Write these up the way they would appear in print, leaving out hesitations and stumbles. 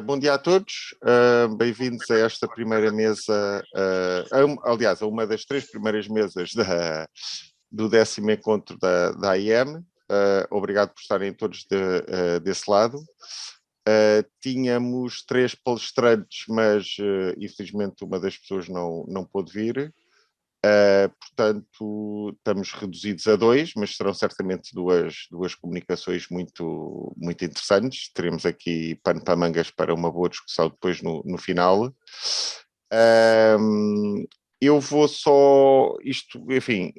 Bom dia a todos, bem-vindos a esta primeira mesa, aliás, a uma das três primeiras mesas do 10º encontro da AIM. Obrigado por estarem todos desse lado. Tínhamos três palestrantes, mas infelizmente uma das pessoas não pôde vir. Portanto, estamos reduzidos a dois, mas serão certamente duas comunicações muito interessantes. Teremos aqui pano para mangas para uma boa discussão depois no final. Eu vou só, enfim,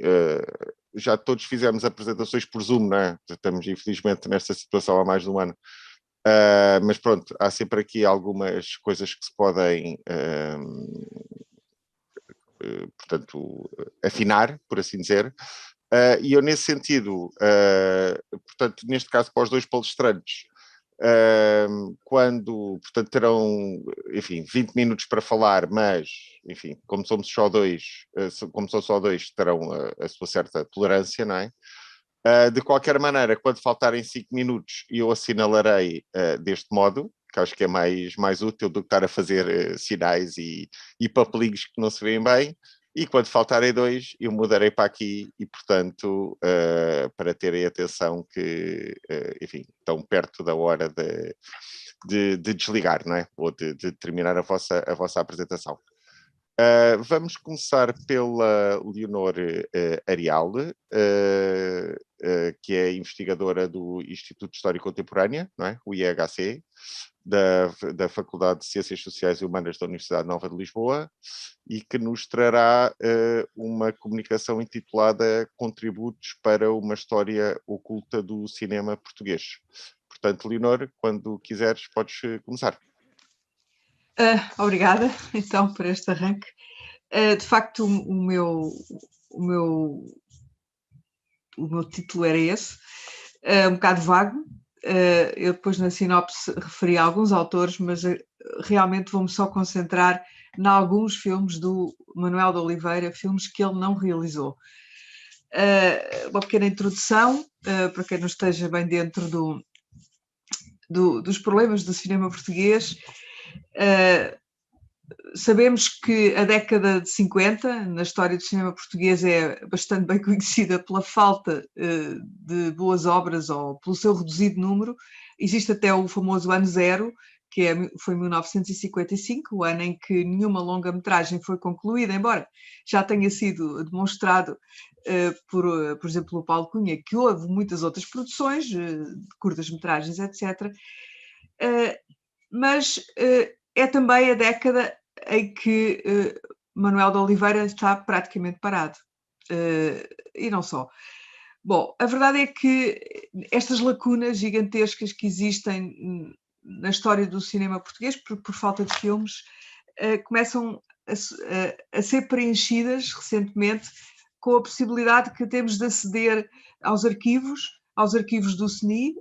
já todos fizemos apresentações por Zoom, não é? Estamos infelizmente nesta situação há mais de um ano. Mas pronto, há sempre aqui algumas coisas que se podem portanto, afinar, por assim dizer. E eu, nesse sentido, portanto, neste caso, para os dois palestrantes, quando, portanto, terão, enfim, 20 minutos para falar, mas, enfim, como somos só dois, terão a sua certa tolerância, não é? De qualquer maneira, quando faltarem 5 minutos, eu assinalarei deste modo, que acho que é mais útil do que estar a fazer sinais e papelinhos que não se veem bem, e quando faltarem 2, eu mudarei para aqui e, portanto, para terem atenção que, enfim, estão perto da hora de desligar, não é? Ou de terminar a vossa apresentação. Vamos começar pela Leonor Arial, que é investigadora do Instituto de História Contemporânea, não é? O IHC, da Faculdade de Ciências Sociais e Humanas da Universidade Nova de Lisboa, e que nos trará uma comunicação intitulada Contributos para uma História Oculta do Cinema Português. Portanto, Leonor, quando quiseres, podes começar. Obrigada, então, por este arranque. De facto, o meu título era esse, um bocado vago. Eu depois na sinopse referi a alguns autores, mas realmente vou-me só concentrar em alguns filmes do Manuel de Oliveira, filmes que ele não realizou. Uma pequena introdução, para quem não esteja bem dentro dos problemas do cinema português. Sabemos que a década de 50, na história do cinema português, é bastante bem conhecida pela falta de boas obras ou pelo seu reduzido número. Existe até o famoso ano zero, que foi 1955, o ano em que nenhuma longa-metragem foi concluída, embora já tenha sido demonstrado por exemplo, o Paulo Cunha, que houve muitas outras produções, de curtas-metragens, etc. Mas é também a década em que Manuel de Oliveira está praticamente parado. E não só. Bom, a verdade é que estas lacunas gigantescas que existem na história do cinema português, por falta de filmes, começam a ser preenchidas recentemente com a possibilidade que temos de aceder aos arquivos do CNI,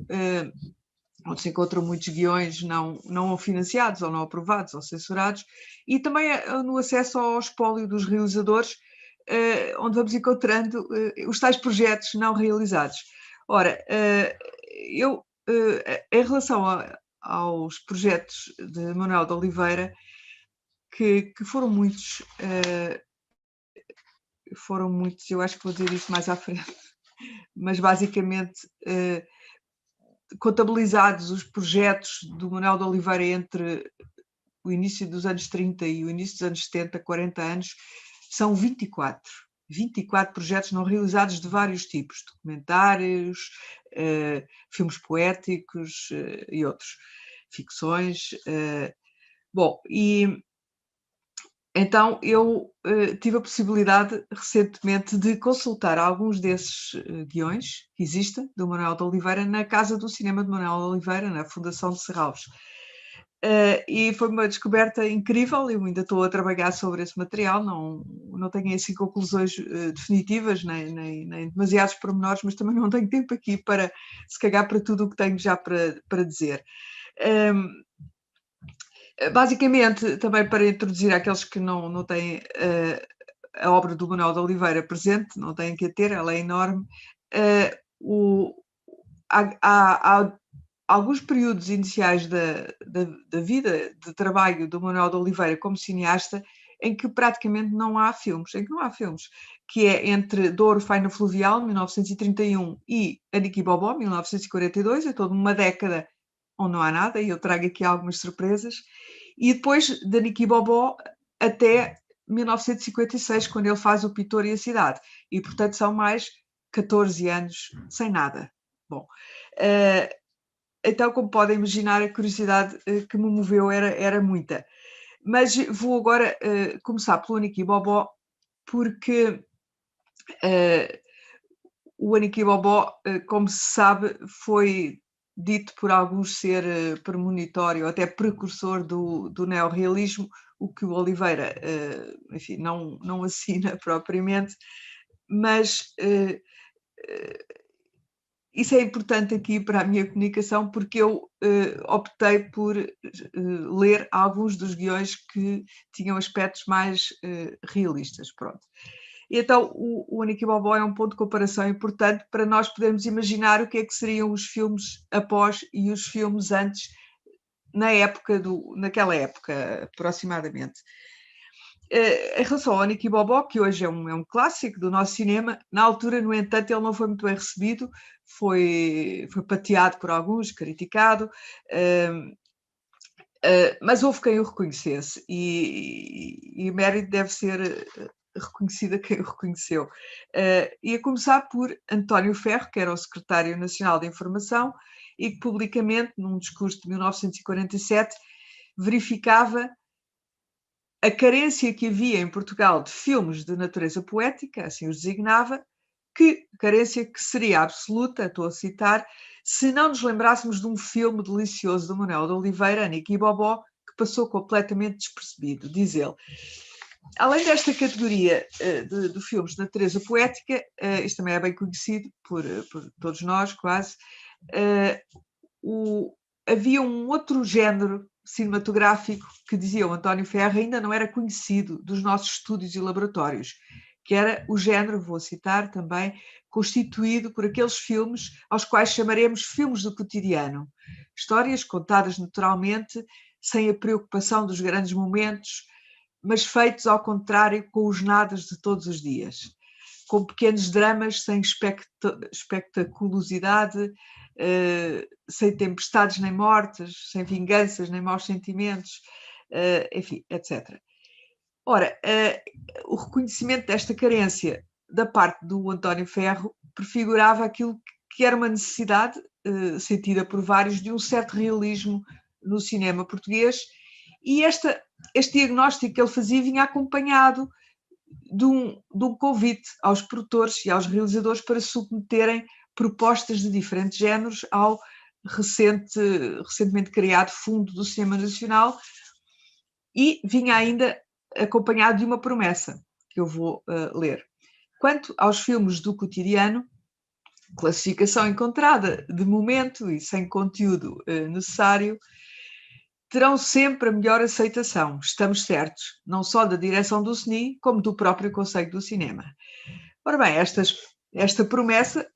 onde se encontram muitos guiões não financiados ou não aprovados ou censurados, e também no acesso ao espólio dos realizadores, onde vamos encontrando os tais projetos não realizados. Ora, eu, em relação aos projetos de Manuel de Oliveira, que foram muitos, eu acho que vou dizer isso mais à frente, mas basicamente contabilizados os projetos do Manuel de Oliveira entre o início dos anos 30 e o início dos anos 70, 40 anos, são 24. 24 projetos não realizados de vários tipos, documentários, filmes poéticos e outros, ficções. Bom, e então eu tive a possibilidade recentemente de consultar alguns desses guiões que existem do Manuel de Oliveira na Casa do Cinema de Manuel de Oliveira, na Fundação de Serralves. E foi uma descoberta incrível. Eu ainda estou a trabalhar sobre esse material, não tenho assim conclusões definitivas, nem demasiados pormenores, mas também não tenho tempo aqui para, se calhar, para tudo o que tenho já para dizer. Basicamente, também para introduzir aqueles que não têm a obra do Manuel de Oliveira presente, não têm que a ter, ela é enorme. Há alguns períodos iniciais da vida de trabalho do Manuel de Oliveira como cineasta, em que praticamente não há filmes, que é entre Douro Faina Fluvial, 1931, e Aniki Bobó, 1942, é toda uma década onde não há nada, e eu trago aqui algumas surpresas, e depois de Aniki Bobó até 1956, quando ele faz O Pintor e a Cidade, e portanto são mais 14 anos sem nada. Bom, então, como podem imaginar, a curiosidade que me moveu era muita. Mas vou agora começar pelo Aniki Bobó, porque o Aniki Bobó, como se sabe, foi dito por alguns ser premonitório, até precursor do neorrealismo, o que o Oliveira, enfim, não assina propriamente, mas isso é importante aqui para a minha comunicação, porque eu optei por ler alguns dos guiões que tinham aspectos mais realistas. Pronto. E então, o Aniki Bobó é um ponto de comparação importante para nós podermos imaginar o que é que seriam os filmes após e os filmes antes, naquela época, aproximadamente. Em relação ao Aniki Bobó, que hoje é um clássico do nosso cinema, na altura, no entanto, ele não foi muito bem recebido, foi pateado por alguns, criticado, mas houve quem o reconhecesse, e o mérito deve ser reconhecido a quem o reconheceu. E a começar por António Ferro, que era o secretário nacional de Informação, e que publicamente, num discurso de 1947, verificava a carência que havia em Portugal de filmes de natureza poética, assim os designava, carência que seria absoluta, estou a citar, se não nos lembrássemos de um filme delicioso do Manuel de Oliveira, Aniki Bobó, que passou completamente despercebido, diz ele. Além desta categoria de filmes de natureza poética, isto também é bem conhecido por todos nós, quase, havia um outro género cinematográfico que, dizia o António Ferro, ainda não era conhecido dos nossos estúdios e laboratórios, que era o género, vou citar também, constituído por aqueles filmes aos quais chamaremos filmes do cotidiano. Histórias contadas naturalmente, sem a preocupação dos grandes momentos, mas feitos ao contrário com os nadas de todos os dias. Com pequenos dramas sem espectaculosidade, sem tempestades nem mortes, sem vinganças nem maus sentimentos, enfim, etc. Ora, o reconhecimento desta carência da parte do António Ferro prefigurava aquilo que era uma necessidade sentida por vários de um certo realismo no cinema português, e este diagnóstico que ele fazia vinha acompanhado de um convite aos produtores e aos realizadores para submeterem propostas de diferentes géneros ao recentemente criado Fundo do Cinema Nacional, e vinha ainda acompanhado de uma promessa, que eu vou ler. Quanto aos filmes do cotidiano, classificação encontrada de momento e sem conteúdo necessário, terão sempre a melhor aceitação, estamos certos, não só da direção do CNI, como do próprio Conselho do Cinema. Ora bem, esta promessa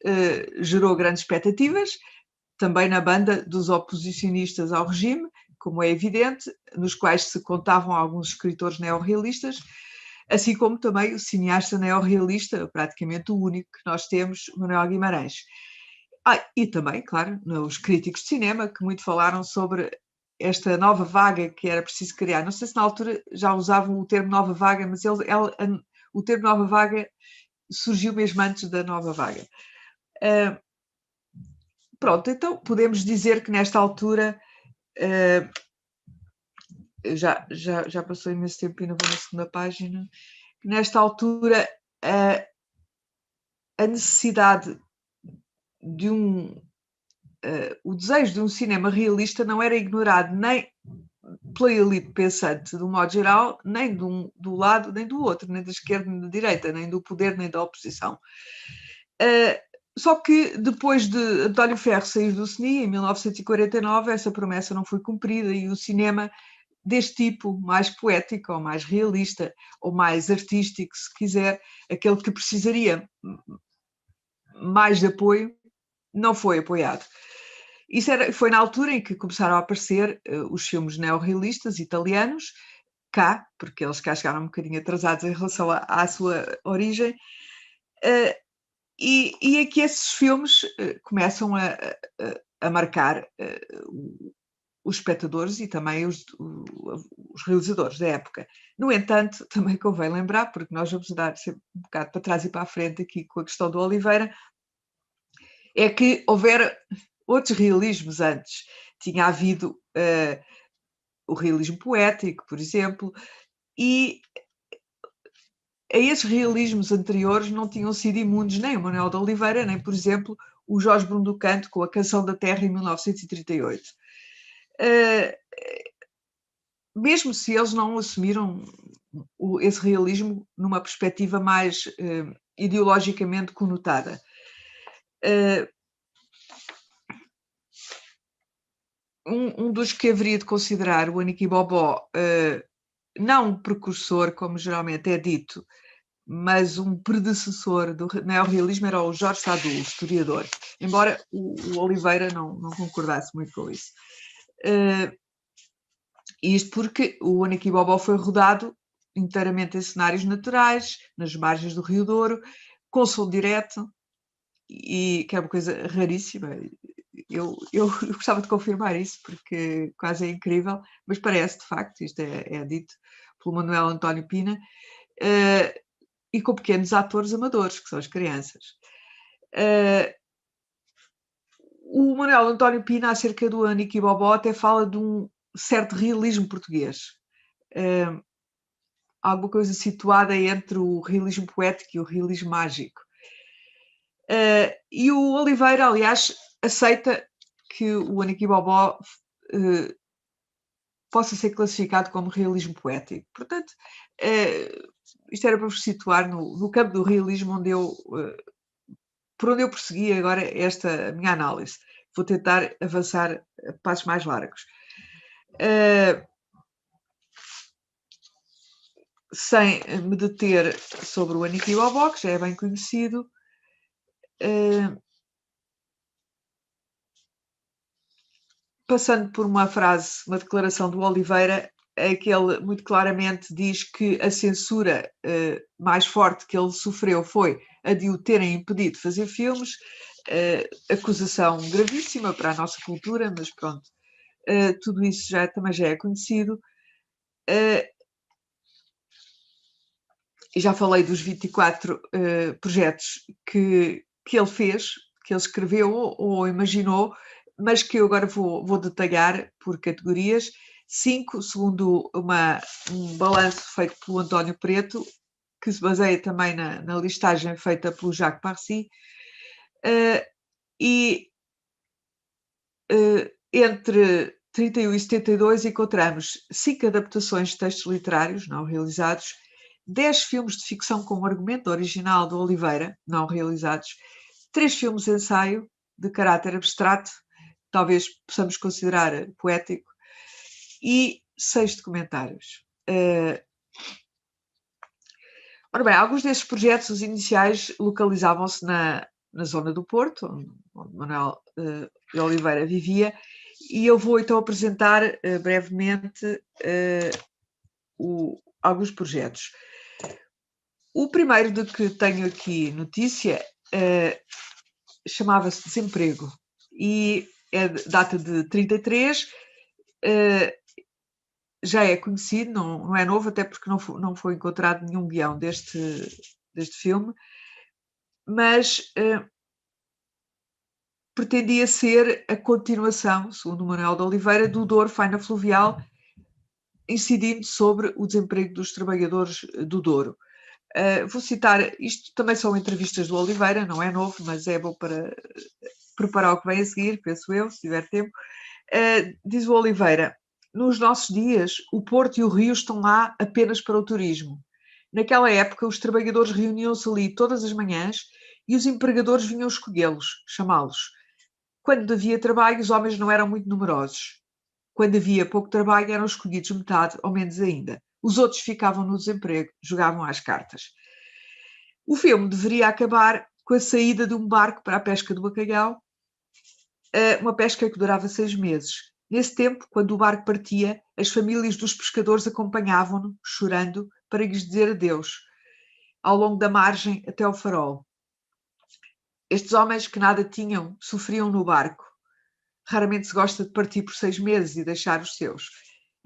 gerou grandes expectativas, também na banda dos oposicionistas ao regime, como é evidente, nos quais se contavam alguns escritores neorrealistas, assim como também o cineasta neorrealista, praticamente o único que nós temos, Manuel Guimarães. E também, claro, os críticos de cinema, que muito falaram sobre esta nova vaga que era preciso criar. Não sei se na altura já usavam o termo nova vaga, mas o termo nova vaga surgiu mesmo antes da nova vaga. Pronto, então podemos dizer que nesta altura, já passou imenso tempo e não vou na segunda página, nesta altura a necessidade de o desejo de um cinema realista não era ignorado nem pela elite pensante, de um modo geral, nem do lado nem do outro, nem da esquerda nem da direita, nem do poder nem da oposição. Só que depois de António Ferro sair do CNI, em 1949, essa promessa não foi cumprida e o cinema deste tipo, mais poético, ou mais realista, ou mais artístico, se quiser, aquele que precisaria mais de apoio, não foi apoiado. Foi na altura em que começaram a aparecer os filmes neorrealistas italianos, cá, porque eles cá chegaram um bocadinho atrasados em relação à sua origem, e é que esses filmes começam a marcar os espectadores e também os realizadores da época. No entanto, também convém lembrar, porque nós vamos dar sempre um bocado para trás e para a frente aqui com a questão do Oliveira, é que houver outros realismos antes. Tinha havido o realismo poético, por exemplo, e a esses realismos anteriores não tinham sido imunes nem o Manuel de Oliveira, nem, por exemplo, o Jorge Bruno do Canto com a Canção da Terra em 1938. Mesmo se eles não assumiram esse realismo numa perspectiva mais ideologicamente conotada. Um dos que haveria de considerar o Aniki Bobó, não um precursor, como geralmente é dito, mas um predecessor do neorrealismo, era o Jorge Sadu, o historiador, embora o Oliveira não concordasse muito com isso. Isto porque o Aniki Bobó foi rodado inteiramente em cenários naturais, nas margens do Rio Douro, com som direto, e que é uma coisa raríssima. Eu gostava de confirmar isso, porque quase é incrível, mas parece, de facto, isto é dito pelo Manuel António Pina, e com pequenos atores amadores, que são as crianças. O Manuel António Pina, acerca do Aniki Bobó, até fala de um certo realismo português. Alguma coisa situada entre o realismo poético e o realismo mágico. E o Oliveira, aliás, aceita que o Aniki Bobó possa ser classificado como realismo poético. Portanto, isto era para vos situar no campo do realismo por onde eu prossegui agora esta minha análise. Vou tentar avançar a passos mais largos. Sem me deter sobre o Aniki Bobó, que já é bem conhecido, passando por uma frase, uma declaração do Oliveira, em que ele muito claramente diz que a censura mais forte que ele sofreu foi a de o terem impedido de fazer filmes, acusação gravíssima para a nossa cultura, mas pronto, tudo isso também já é conhecido. Já falei dos 24 projetos que ele fez, que ele escreveu ou imaginou, mas que eu agora vou detalhar por categorias. 5, segundo um balanço feito pelo António Preto, que se baseia também na listagem feita pelo Jacques Parcy, e entre 31 e 72 encontramos 5 adaptações de textos literários não realizados, 10 filmes de ficção com o argumento original do Oliveira, não realizados, 3 filmes de ensaio de caráter abstrato, talvez possamos considerar poético, e 6 documentários. Ora bem, alguns desses projetos, os iniciais, localizavam-se na zona do Porto, onde Manuel de Oliveira vivia, e eu vou então apresentar brevemente alguns projetos. O primeiro de que tenho aqui notícia chamava-se Desemprego e data de 33, já é conhecido, não é novo, até porque não foi encontrado nenhum guião deste filme, mas pretendia ser a continuação, segundo o Manuel de Oliveira, do Douro Faina Fluvial, incidindo sobre o desemprego dos trabalhadores do Douro. Vou citar, isto também são entrevistas do Oliveira, não é novo, mas é bom para preparar o que vem a seguir, penso eu, se tiver tempo. Diz o Oliveira: nos nossos dias, o Porto e o Rio estão lá apenas para o turismo. Naquela época, os trabalhadores reuniam-se ali todas as manhãs e os empregadores vinham escolhê-los, chamá-los. Quando havia trabalho, os homens não eram muito numerosos. Quando havia pouco trabalho, eram escolhidos metade ou menos ainda. Os outros ficavam no desemprego, jogavam às cartas. O filme deveria acabar com a saída de um barco para a pesca do bacalhau uma pesca que durava 6 meses. Nesse tempo, quando o barco partia, as famílias dos pescadores acompanhavam-no, chorando, para lhes dizer adeus, ao longo da margem até ao farol. Estes homens que nada tinham, sofriam no barco. Raramente se gosta de partir por 6 meses e deixar os seus.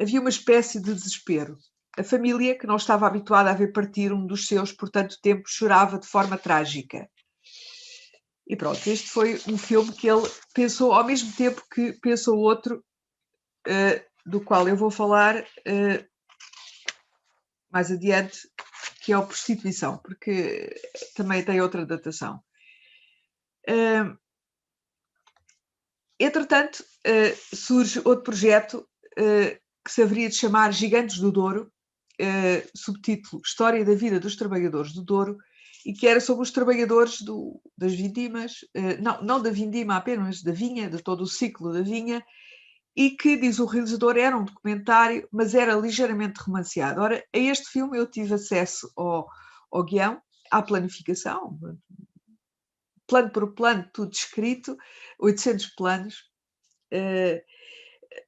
Havia uma espécie de desespero. A família, que não estava habituada a ver partir um dos seus por tanto tempo, chorava de forma trágica. E pronto, este foi um filme que ele pensou ao mesmo tempo que pensou outro, do qual eu vou falar mais adiante, que é a Prostituição, porque também tem outra datação. Entretanto, surge outro projeto que se haveria de chamar Gigantes do Douro, subtítulo História da Vida dos Trabalhadores do Douro, e que era sobre os trabalhadores das vindimas, não da vindima apenas, da vinha, de todo o ciclo da vinha, e que, diz o realizador, era um documentário, mas era ligeiramente romanceado. Ora, a este filme eu tive acesso ao guião, à planificação, plano por plano, tudo escrito, 800 planos,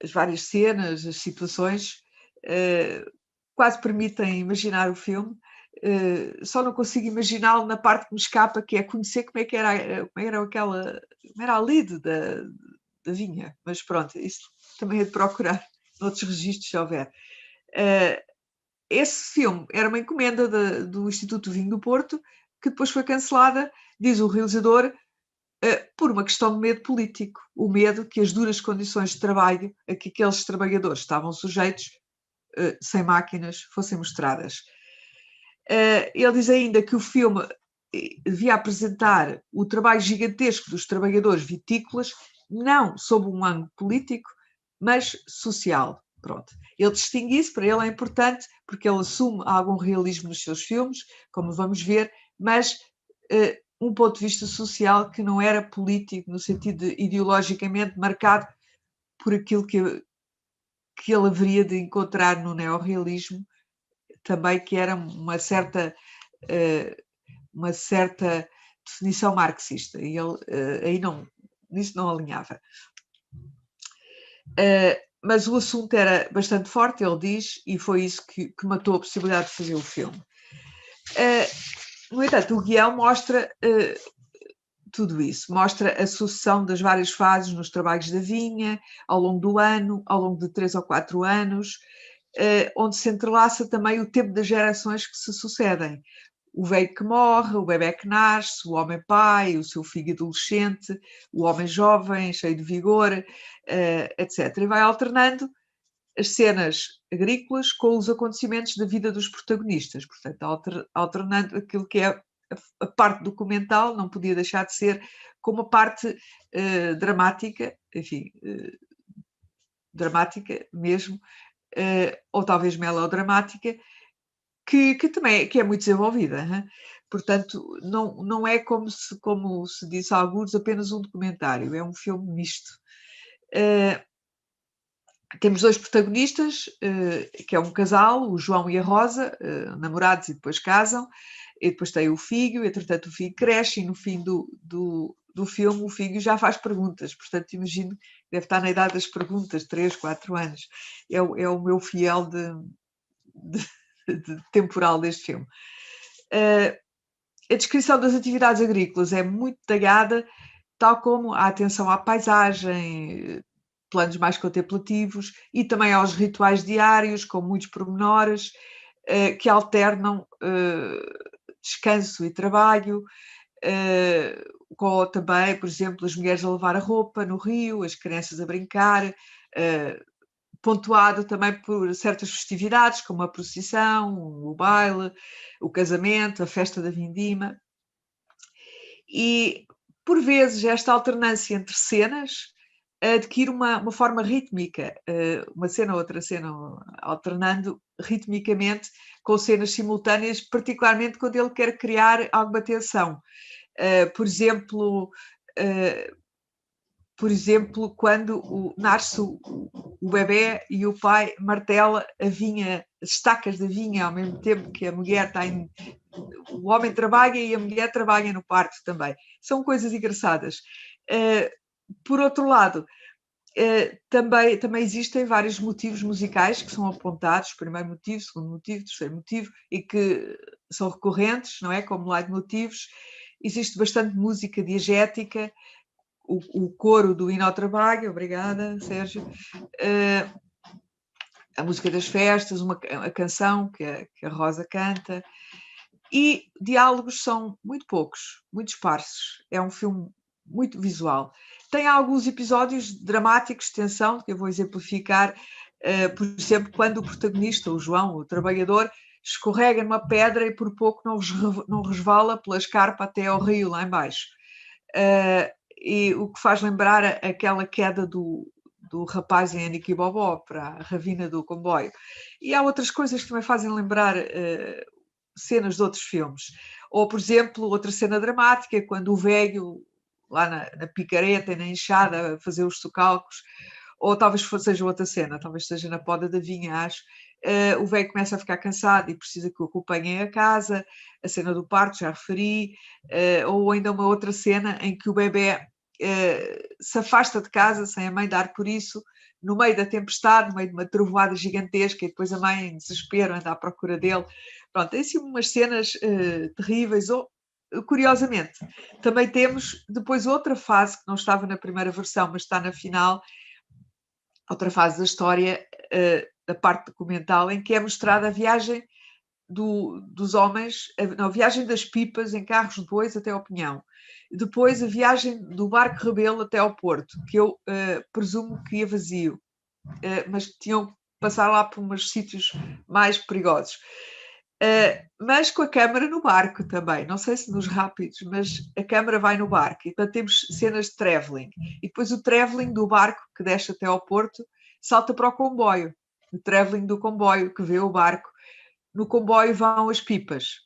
as várias cenas, as situações, quase permitem imaginar o filme. Só não consigo imaginá-lo na parte que me escapa, que é conhecer como era a lide da vinha, mas pronto, isso também é de procurar noutros registros, se houver. Esse filme era uma encomenda do Instituto do Vinho do Porto, que depois foi cancelada, diz o realizador, por uma questão de medo político, o medo que as duras condições de trabalho a que aqueles trabalhadores estavam sujeitos, sem máquinas, fossem mostradas. Ele diz ainda que o filme devia apresentar o trabalho gigantesco dos trabalhadores vitícolas, não sob um ângulo político, mas social. Pronto. Ele distingue isso, para ele é importante, porque ele assume algum realismo nos seus filmes, como vamos ver, mas um ponto de vista social que não era político, no sentido de ideologicamente marcado por aquilo que ele haveria de encontrar no neorrealismo, também que era uma certa definição marxista, e ele aí nisso não alinhava. Mas o assunto era bastante forte, ele diz, e foi isso que matou a possibilidade de fazer o filme. No entanto, o guião mostra tudo isso, mostra a sucessão das várias fases nos trabalhos da vinha, ao longo do ano, ao longo de 3 ou 4 anos, onde se entrelaça também o tempo das gerações que se sucedem. O velho que morre, o bebé que nasce, o homem pai, o seu filho adolescente, o homem jovem, cheio de vigor, etc. E vai alternando as cenas agrícolas com os acontecimentos da vida dos protagonistas. Portanto, alternando aquilo que é a parte documental, não podia deixar de ser, como a parte dramática, enfim, dramática mesmo, ou talvez melodramática, que também é muito desenvolvida. Hein? Portanto, não é como se disse a alguns, apenas um documentário, é um filme misto. Temos 2 protagonistas, que é um casal, o João e a Rosa, namorados e depois casam, e depois tem o filho, entretanto o filho cresce e no fim do filme o filho já faz perguntas, portanto imagino que deve estar na idade das perguntas, 3, 4 anos. É o meu fiel de temporal deste filme. A descrição das atividades agrícolas é muito detalhada, tal como a atenção à paisagem, planos mais contemplativos e também aos rituais diários, com muitos pormenores, que alternam descanso e trabalho, com também, por exemplo, as mulheres a lavar a roupa no rio, as crianças a brincar, pontuado também por certas festividades, como a procissão, o baile, o casamento, a festa da vindima. E, por vezes, esta alternância entre cenas adquire uma forma rítmica, uma cena ou outra cena, alternando ritmicamente com cenas simultâneas, particularmente quando ele quer criar alguma tensão. Por exemplo, quando nasce o bebé e o pai martela a vinha, as estacas da vinha, ao mesmo tempo que a mulher está o homem trabalha e a mulher trabalha no parto também. São coisas engraçadas. Por outro lado, também existem vários motivos musicais que são apontados, primeiro motivo, segundo motivo, terceiro motivo, e que são recorrentes, não é? Como leitmotivos. Existe bastante música diegética, o coro do hino ao trabalho, obrigada, Sérgio, a música das festas, a canção que a Rosa canta, e diálogos são muito poucos, muito esparsos. É um filme muito visual. Tem alguns episódios dramáticos de tensão, que eu vou exemplificar, por exemplo, quando o protagonista, o João, o trabalhador, escorrega numa pedra e por pouco não resvala pela escarpa até ao rio, lá embaixo. E o que faz lembrar aquela queda do rapaz em Aniki Bobó para a ravina do comboio. E há outras coisas que também fazem lembrar cenas de outros filmes. Ou, por exemplo, outra cena dramática, quando o velho, lá na picareta e na enxada, a fazer os socalcos, ou talvez seja outra cena, talvez seja na poda da vinha, acho, o velho começa a ficar cansado e precisa que o acompanhem a casa, a cena do parto, já referi, ou ainda uma outra cena em que o bebê se afasta de casa sem a mãe dar por isso, no meio da tempestade, no meio de uma trovoada gigantesca, e depois a mãe, em desespero, anda à procura dele. Pronto, tem assim umas cenas terríveis. Ou, curiosamente, também temos depois outra fase que não estava na primeira versão, mas está na final, outra fase da história, da parte documental, em que é mostrada a viagem dos homens, a viagem das pipas em carros de bois até ao Pinhão. Depois a viagem do barco Rebelo até ao Porto, que eu presumo que ia vazio, mas tinham que passar lá por uns sítios mais perigosos. Mas com a câmara no barco também, não sei se nos rápidos, mas a câmara vai no barco, e portanto temos cenas de travelling, e depois o travelling do barco que desce até ao Porto salta para o comboio, o travelling do comboio que vê o barco. No comboio vão as pipas.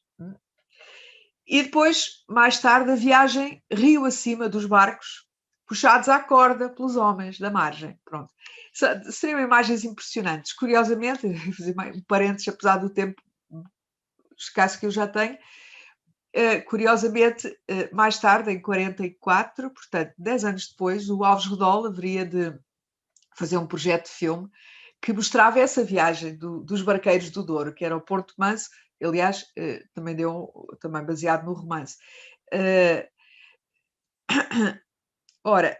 E depois, mais tarde, a viagem rio acima dos barcos, puxados à corda pelos homens da margem. Pronto. Seriam imagens impressionantes. Curiosamente, vou fazer um parênteses, apesar do tempo escasso que eu já tenho, curiosamente, mais tarde, em 44, portanto, 10 anos depois, o Alves Redol haveria de fazer um projeto de filme que mostrava essa viagem dos barqueiros do Douro, que era o Porto Manso, aliás, também baseado no romance. Ora,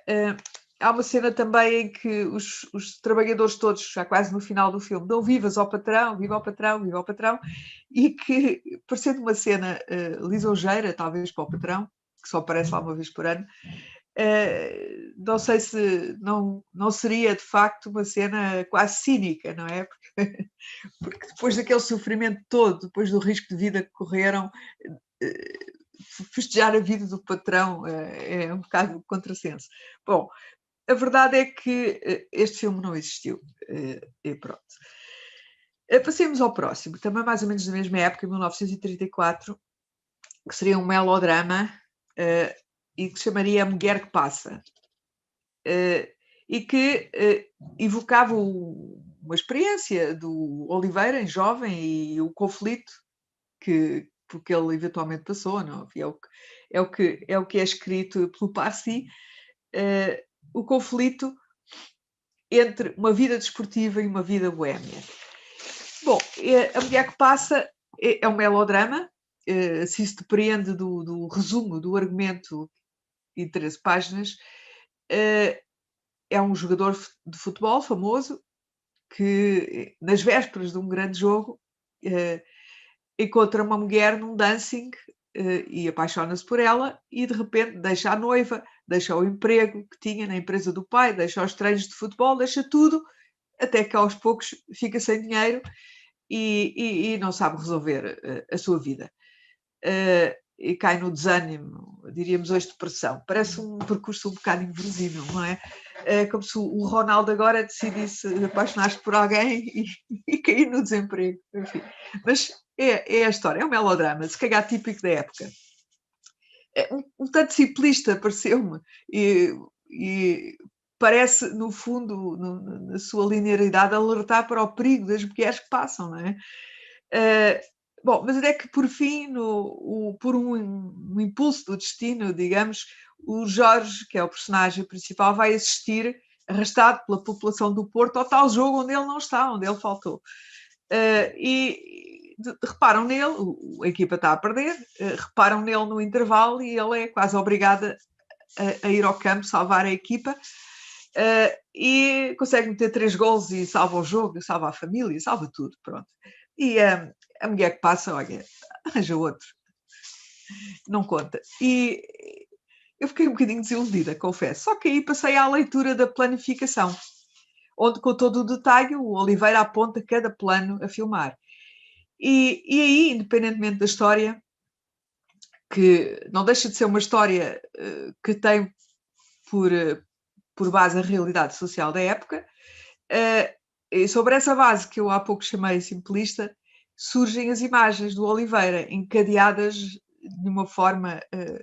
há uma cena também em que os trabalhadores todos, já quase no final do filme, dão vivas ao patrão, viva ao patrão, viva ao patrão, e que, parecendo uma cena lisonjeira, talvez para o patrão, que só aparece lá uma vez por ano, não sei se não seria de facto uma cena quase cínica, não é? Porque depois daquele sofrimento todo, depois do risco de vida que correram, festejar a vida do patrão é um bocado contrassenso. Bom, a verdade é que este filme não existiu. E pronto. Passemos ao próximo, também mais ou menos da mesma época, 1934, que seria um melodrama e que se chamaria A Mulher que Passa. E que evocava uma experiência do Oliveira, em jovem, e o conflito porque ele eventualmente passou, não? É o que é escrito pelo Passy, o conflito entre uma vida desportiva e uma vida boémia. Bom, A Mulher que Passa é um melodrama, se se depreende do resumo do argumento de 13 páginas. É um jogador de futebol famoso que, nas vésperas de um grande jogo, encontra uma mulher num dancing e apaixona-se por ela, e de repente deixa a noiva, deixa o emprego que tinha na empresa do pai, deixa os treinos de futebol, deixa tudo, até que aos poucos fica sem dinheiro e não sabe resolver a sua vida. E cai no desânimo, diríamos hoje depressão. Parece um percurso um bocado inverossímil, não é? É como se o Ronaldo agora decidisse apaixonar-se por alguém e cair no desemprego. Enfim. Mas é a história, é um melodrama, se calhar típico da época. Um tanto simplista, pareceu-me, e parece, no fundo, na sua linearidade, alertar para o perigo das mulheres que passam, não é? Bom, mas é que, por fim, por um impulso do destino, digamos, o Jorge, que é o personagem principal, vai assistir, arrastado pela população do Porto, ao tal jogo onde ele não está, onde ele faltou. Reparam nele, a equipa está a perder, reparam nele no intervalo e ele é quase obrigado a ir ao campo salvar a equipa, e consegue meter 3 golos e salva o jogo, salva a família, salva tudo, pronto. E a mulher que passa, olha, arranja outro, não conta. E eu fiquei um bocadinho desiludida, confesso. Só que aí passei à leitura da planificação, onde com todo o detalhe o Oliveira aponta cada plano a filmar. E aí, independentemente da história, que não deixa de ser uma história que tem por base a realidade social da época, e sobre essa base que eu há pouco chamei simplista, surgem as imagens do Oliveira, encadeadas de uma forma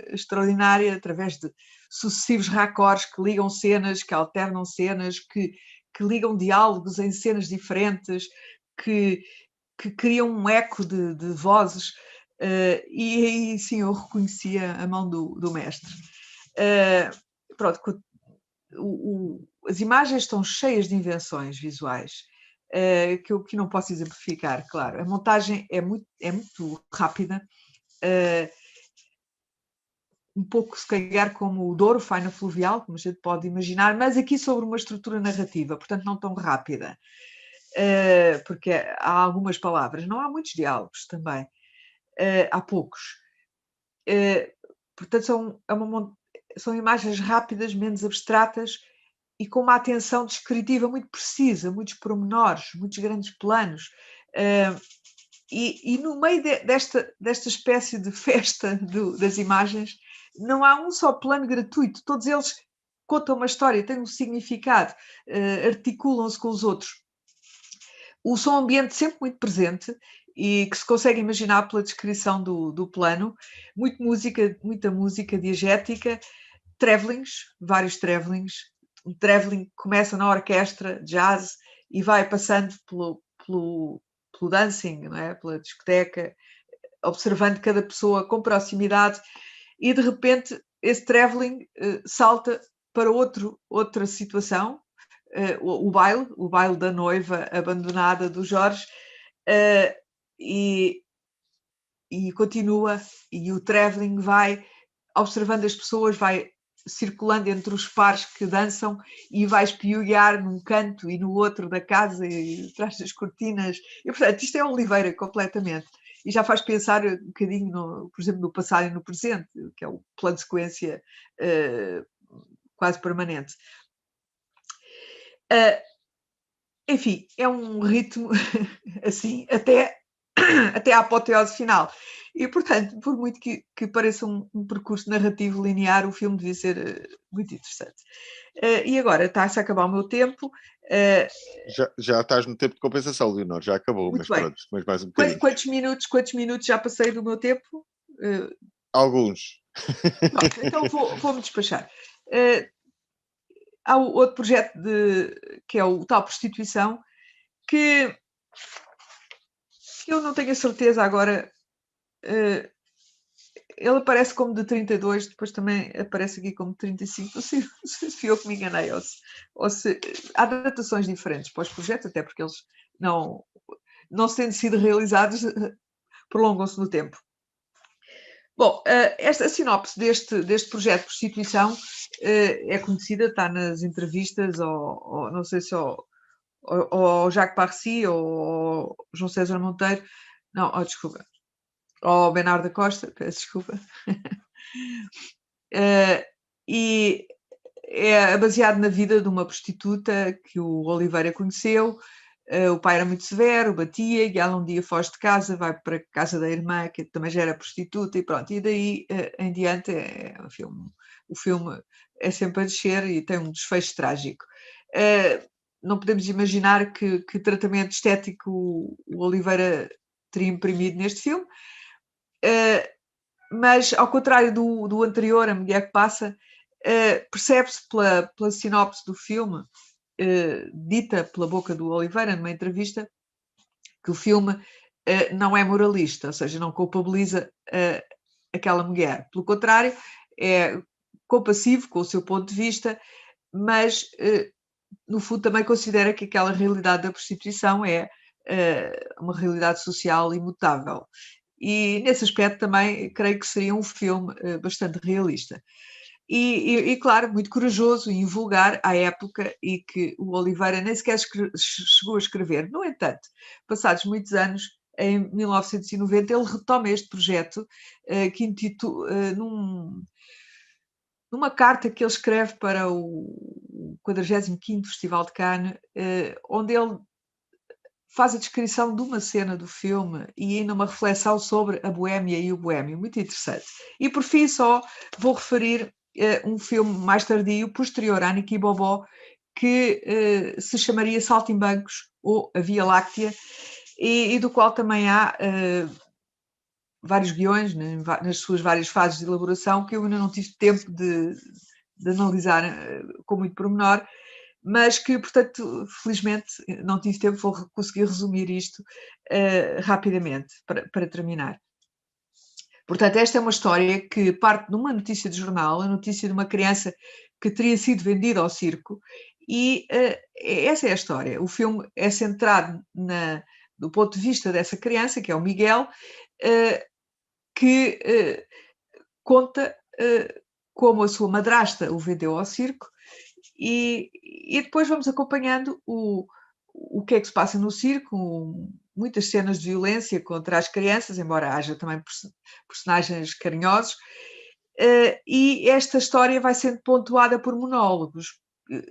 extraordinária, através de sucessivos raccords que ligam cenas, que alternam cenas, que ligam diálogos em cenas diferentes, que criam um eco de vozes, e aí sim eu reconhecia a mão do mestre. Pronto, as imagens estão cheias de invenções visuais, que eu não posso exemplificar, claro. A montagem é muito rápida, um pouco se calhar como o Douro, Faina Fluvial, como a gente pode imaginar, mas aqui sobre uma estrutura narrativa, portanto não tão rápida, porque há algumas palavras, não há muitos diálogos também, há poucos. Portanto são imagens rápidas, menos abstratas e com uma atenção descritiva muito precisa, muitos pormenores, muitos grandes planos. E no meio desta espécie de festa das imagens, não há um só plano gratuito, todos eles contam uma história, têm um significado, articulam-se com os outros. O som ambiente sempre muito presente e que se consegue imaginar pela descrição do plano, muita música diegética, travelings, vários travelings. Um travelling começa na orquestra, jazz, e vai passando pelo dancing, não é? Pela discoteca, observando cada pessoa com proximidade, e de repente esse travelling salta para outra situação, o baile da noiva abandonada do Jorge, e continua, e o travelling vai observando as pessoas, vai circulando entre os pares que dançam e vai espiolhar num canto e no outro da casa e atrás das cortinas. E, portanto, isto é Oliveira completamente. E já faz pensar um bocadinho, por exemplo, no passado e no presente, que é o plano de sequência quase permanente. Enfim, é um ritmo assim, até à apoteose final. E, portanto, por muito que pareça um percurso narrativo linear, o filme devia ser muito interessante. E agora está-se a acabar o meu tempo. Já estás no tempo de compensação, Leonor, já acabou, Muito mas bem. pronto, mas mais um bocadinho. Quantos minutos já passei do meu tempo? Alguns. Pronto, então vou-me despachar. Há outro projeto que é o tal Prostituição, que eu não tenho a certeza agora. Ele aparece como de 32, depois também aparece aqui como 35. Não sei se fui eu que me enganei, ou se há datações diferentes para os projetos, até porque eles não tendo sido realizados, prolongam-se no tempo. Bom, esta sinopse deste projeto de prostituição é conhecida, está nas entrevistas, não sei se ao Jacques Parcy ou ao João César Monteiro, não, desculpa, ao Bernardo da Costa, peço desculpa. E é baseado na vida de uma prostituta que o Oliveira conheceu. O pai era muito severo, batia, e ela um dia foge de casa, vai para a casa da irmã, que também já era prostituta, e pronto. E daí em diante o filme é sempre a descer e tem um desfecho trágico. Não podemos imaginar que tratamento estético o Oliveira teria imprimido neste filme, mas ao contrário do anterior, A Mulher que Passa, percebe-se pela sinopse do filme, dita pela boca do Oliveira numa entrevista, que o filme não é moralista, ou seja, não culpabiliza aquela mulher. Pelo contrário, compassivo com o seu ponto de vista, mas no fundo também considera que aquela realidade da prostituição é uma realidade social imutável. E nesse aspecto também creio que seria um filme bastante realista. E, claro, muito corajoso e invulgar à época, e que o Oliveira nem sequer chegou a escrever. No entanto, passados muitos anos, em 1990, ele retoma este projeto que intitula, numa carta que ele escreve para o 45º Festival de Cannes, onde ele faz a descrição de uma cena do filme e ainda uma reflexão sobre a boémia e o boémio, muito interessante. E por fim só vou referir um filme mais tardio, posterior a Niki Bobó, que se chamaria Saltimbancos ou A Via Láctea, e do qual também há vários guiões, né, nas suas várias fases de elaboração, que eu ainda não tive tempo de analisar com muito pormenor, mas que, portanto, felizmente não tive tempo, vou conseguir resumir isto rapidamente, para terminar. Portanto, esta é uma história que parte de uma notícia de jornal, a notícia de uma criança que teria sido vendida ao circo, e essa é a história. O filme é centrado do ponto de vista dessa criança, que é o Miguel, que conta como a sua madrasta o vendeu ao circo, e depois vamos acompanhando o que é que se passa no circo, muitas cenas de violência contra as crianças, embora haja também personagens carinhosos, e esta história vai sendo pontuada por monólogos.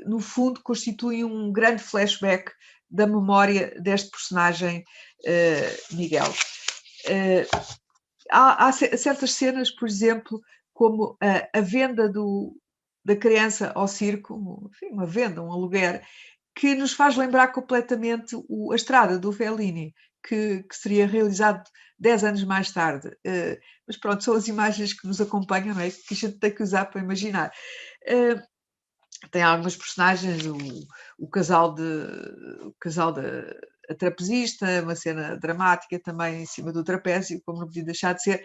No fundo, constitui um grande flashback da memória deste personagem, Miguel. Há certas cenas, por exemplo, como a venda da criança ao circo, enfim, uma venda, um aluguer, que nos faz lembrar completamente a Estrada do Fellini, que seria realizado 10 anos mais tarde. Mas pronto, são as imagens que nos acompanham, não é? Que a gente tem que usar para imaginar. Tem algumas personagens, o casal a trapezista, uma cena dramática também em cima do trapézio, como não podia deixar de ser,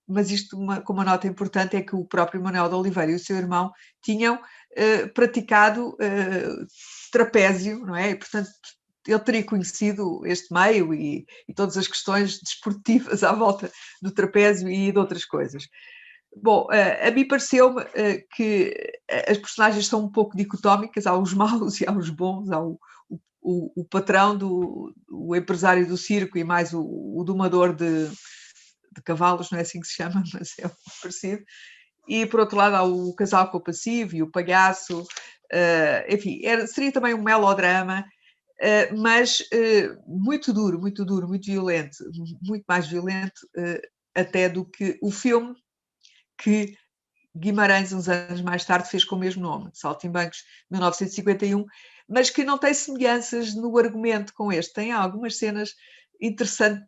mas isto, com uma nota importante, é que o próprio Manuel de Oliveira e o seu irmão tinham praticado trapézio, não é? E, portanto, ele teria conhecido este meio e todas as questões desportivas à volta do trapézio e de outras coisas. Bom, a mim pareceu-me que as personagens são um pouco dicotómicas, há os maus e há os bons, há o patrão, o empresário do circo e mais o domador de cavalos, não é assim que se chama, mas é parecido. E, por outro lado, há o casal compassivo e o palhaço. Enfim, seria também um melodrama, mas muito duro, muito violento, muito mais violento até do que o filme que Guimarães, uns anos mais tarde, fez com o mesmo nome, Saltimbancos, 1951, mas que não tem semelhanças no argumento com este. Tem algumas cenas interessantes,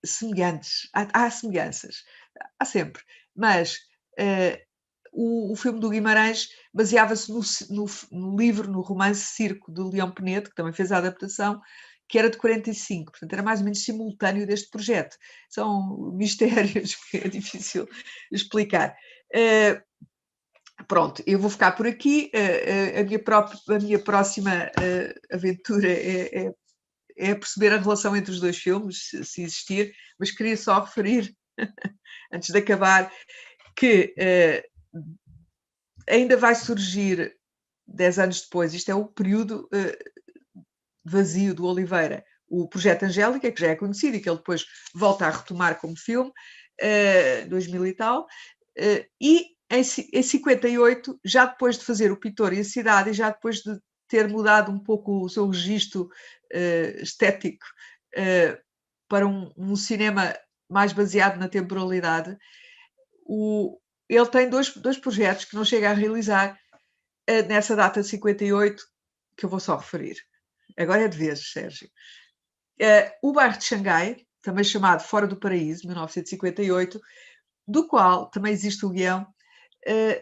semelhantes. Há semelhanças, há sempre, mas o filme do Guimarães baseava-se no livro, no romance Circo, de Leão Penedo, que também fez a adaptação, que era de 45, portanto era mais ou menos simultâneo deste projeto. São mistérios que é difícil explicar. Pronto, eu vou ficar por aqui. A minha próxima aventura é perceber a relação entre os dois filmes, se existir, mas queria só referir, antes de acabar, que ainda vai surgir 10 anos depois, isto é o período vazio do Oliveira, o Projeto Angélica, que já é conhecido e que ele depois volta a retomar como filme, 2000 e tal, e em 58, já depois de fazer o Pintor e a Cidade, e já depois de ter mudado um pouco o seu registro estético para um cinema mais baseado na temporalidade, ele tem dois projetos que não chega a realizar nessa data de 58, que eu vou só referir. Agora é de vez, Sérgio. O Bairro de Xangai, também chamado Fora do Paraíso, 1958, do qual também existe o guião,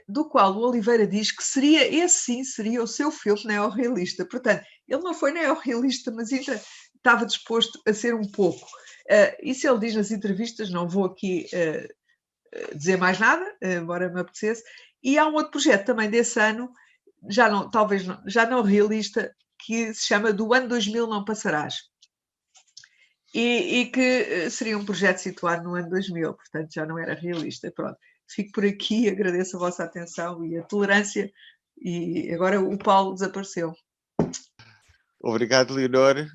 do qual o Oliveira diz que esse sim seria o seu filme neorrealista. Portanto, ele não foi neorrealista, mas ainda estava disposto a ser um pouco. Isso ele diz nas entrevistas, não vou aqui dizer mais nada, embora me apetecesse. E há um outro projeto também desse ano, já não realista, que se chama Do Ano 2000 Não Passarás. E que seria um projeto situado no ano 2000, portanto já não era realista. Pronto, fico por aqui, agradeço a vossa atenção e a tolerância, e agora o Paulo desapareceu. Obrigado, Leonor.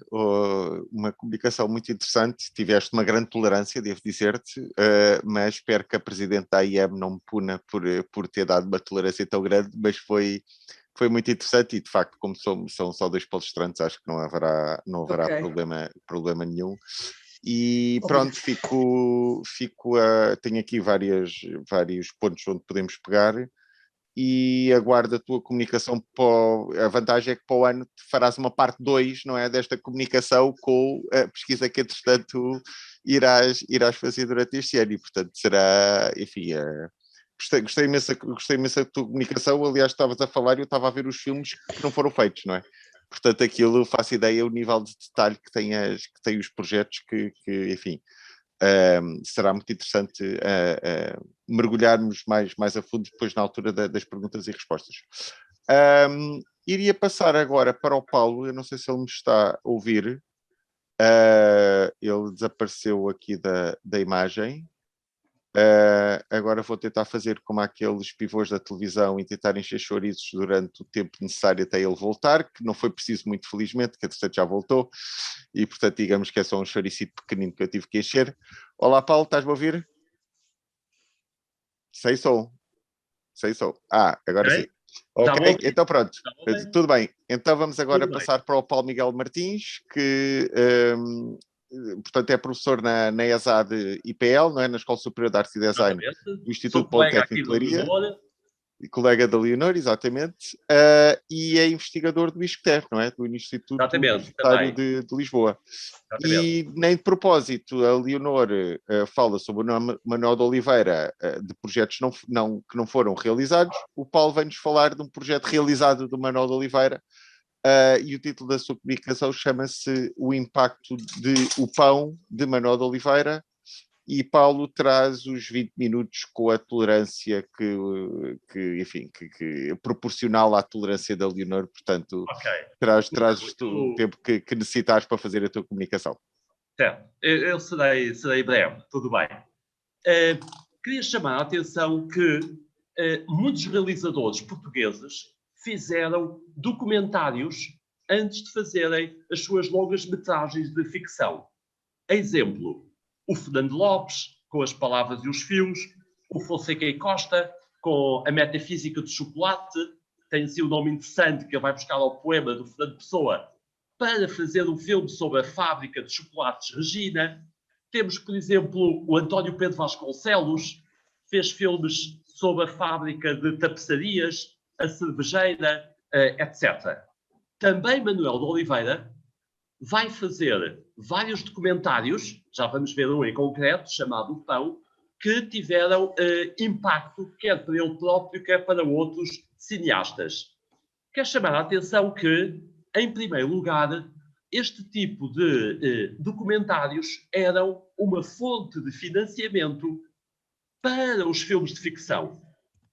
Uma comunicação muito interessante. Tiveste uma grande tolerância, devo dizer-te, mas espero que a Presidente da AIM não me puna por ter dado uma tolerância tão grande, mas foi muito interessante e, de facto, como são só 2 palestrantes, acho que não haverá Ok. problema nenhum. E Obrigado. pronto, tenho aqui vários pontos onde podemos pegar e aguardo a tua comunicação. A vantagem é que para o ano farás uma parte 2, não é, desta comunicação com a pesquisa que, entretanto, irás fazer durante este ano e, portanto, será, enfim, gostei imenso da tua comunicação. Aliás, estavas a falar e eu estava a ver os filmes que não foram feitos, não é? Portanto, aquilo, faço ideia, o nível de detalhe que tem os projetos que enfim, será muito interessante mergulharmos mais a fundo depois na altura das perguntas e respostas. Iria passar agora para o Paulo, eu não sei se ele me está a ouvir, ele desapareceu aqui da imagem. Agora vou tentar fazer como aqueles pivôs da televisão e tentar encher chouriços durante o tempo necessário até ele voltar, que não foi preciso muito, felizmente, que entretanto já voltou, e portanto digamos que é só um chouricito pequenino que eu tive que encher. Olá, Paulo, estás-me a ouvir? Sei som. Agora sim. Ok, então pronto, tudo bem. Então vamos agora passar para o Paulo Miguel Martins, que portanto é professor na ESAD IPL, não é? Na Escola Superior de Arte e Design do Instituto Politécnico de Leiria. Colega da Leonor, exatamente, e é investigador do ISCTER, não é? Do Instituto Universitário de Lisboa. Exatamente. E nem de propósito, a Leonor fala sobre o Manuel de Oliveira de projetos que não foram realizados. O Paulo vem-nos falar de um projeto realizado do Manuel de Oliveira, e o título da sua publicação chama-se O Impacto do Pão de Manuel de Oliveira. E Paulo traz os 20 minutos com a tolerância que proporcional à tolerância da Leonor, portanto, traz o tempo que necessitas para fazer a tua comunicação. Certo, eu serei breve, tudo bem. Queria chamar a atenção que muitos realizadores portugueses fizeram documentários antes de fazerem as suas longas metragens de ficção. Exemplo, o Fernando Lopes, com As Palavras e os Fios, o Fonseca e Costa, com A Metafísica do Chocolate, tem assim um nome interessante que ele vai buscar ao poema do Fernando Pessoa para fazer um filme sobre a fábrica de chocolates Regina. Temos, por exemplo, o António Pedro Vasconcelos, fez filmes sobre a fábrica de tapeçarias, a cervejeira, etc. Também Manuel de Oliveira vai fazer vários documentários, já vamos ver um em concreto, chamado O Pão, que tiveram impacto, quer para ele próprio, quer para outros cineastas. Quero chamar a atenção que, em primeiro lugar, este tipo de documentários eram uma fonte de financiamento para os filmes de ficção.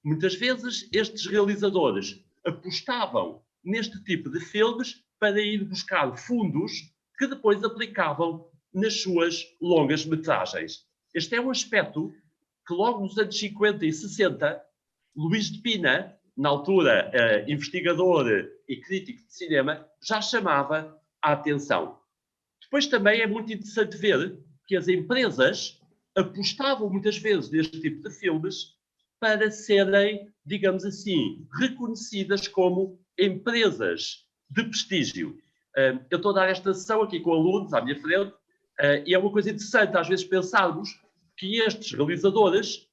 Muitas vezes, estes realizadores apostavam neste tipo de filmes para ir buscar fundos que depois aplicavam nas suas longas metragens. Este é um aspecto que logo nos anos 50 e 60, Luís de Pina, na altura investigador e crítico de cinema, já chamava a atenção. Depois também é muito interessante ver que as empresas apostavam muitas vezes neste tipo de filmes para serem, digamos assim, reconhecidas como empresas de prestígio. Eu estou a dar esta sessão aqui com alunos à minha frente, e é uma coisa interessante às vezes pensarmos que estes realizadores,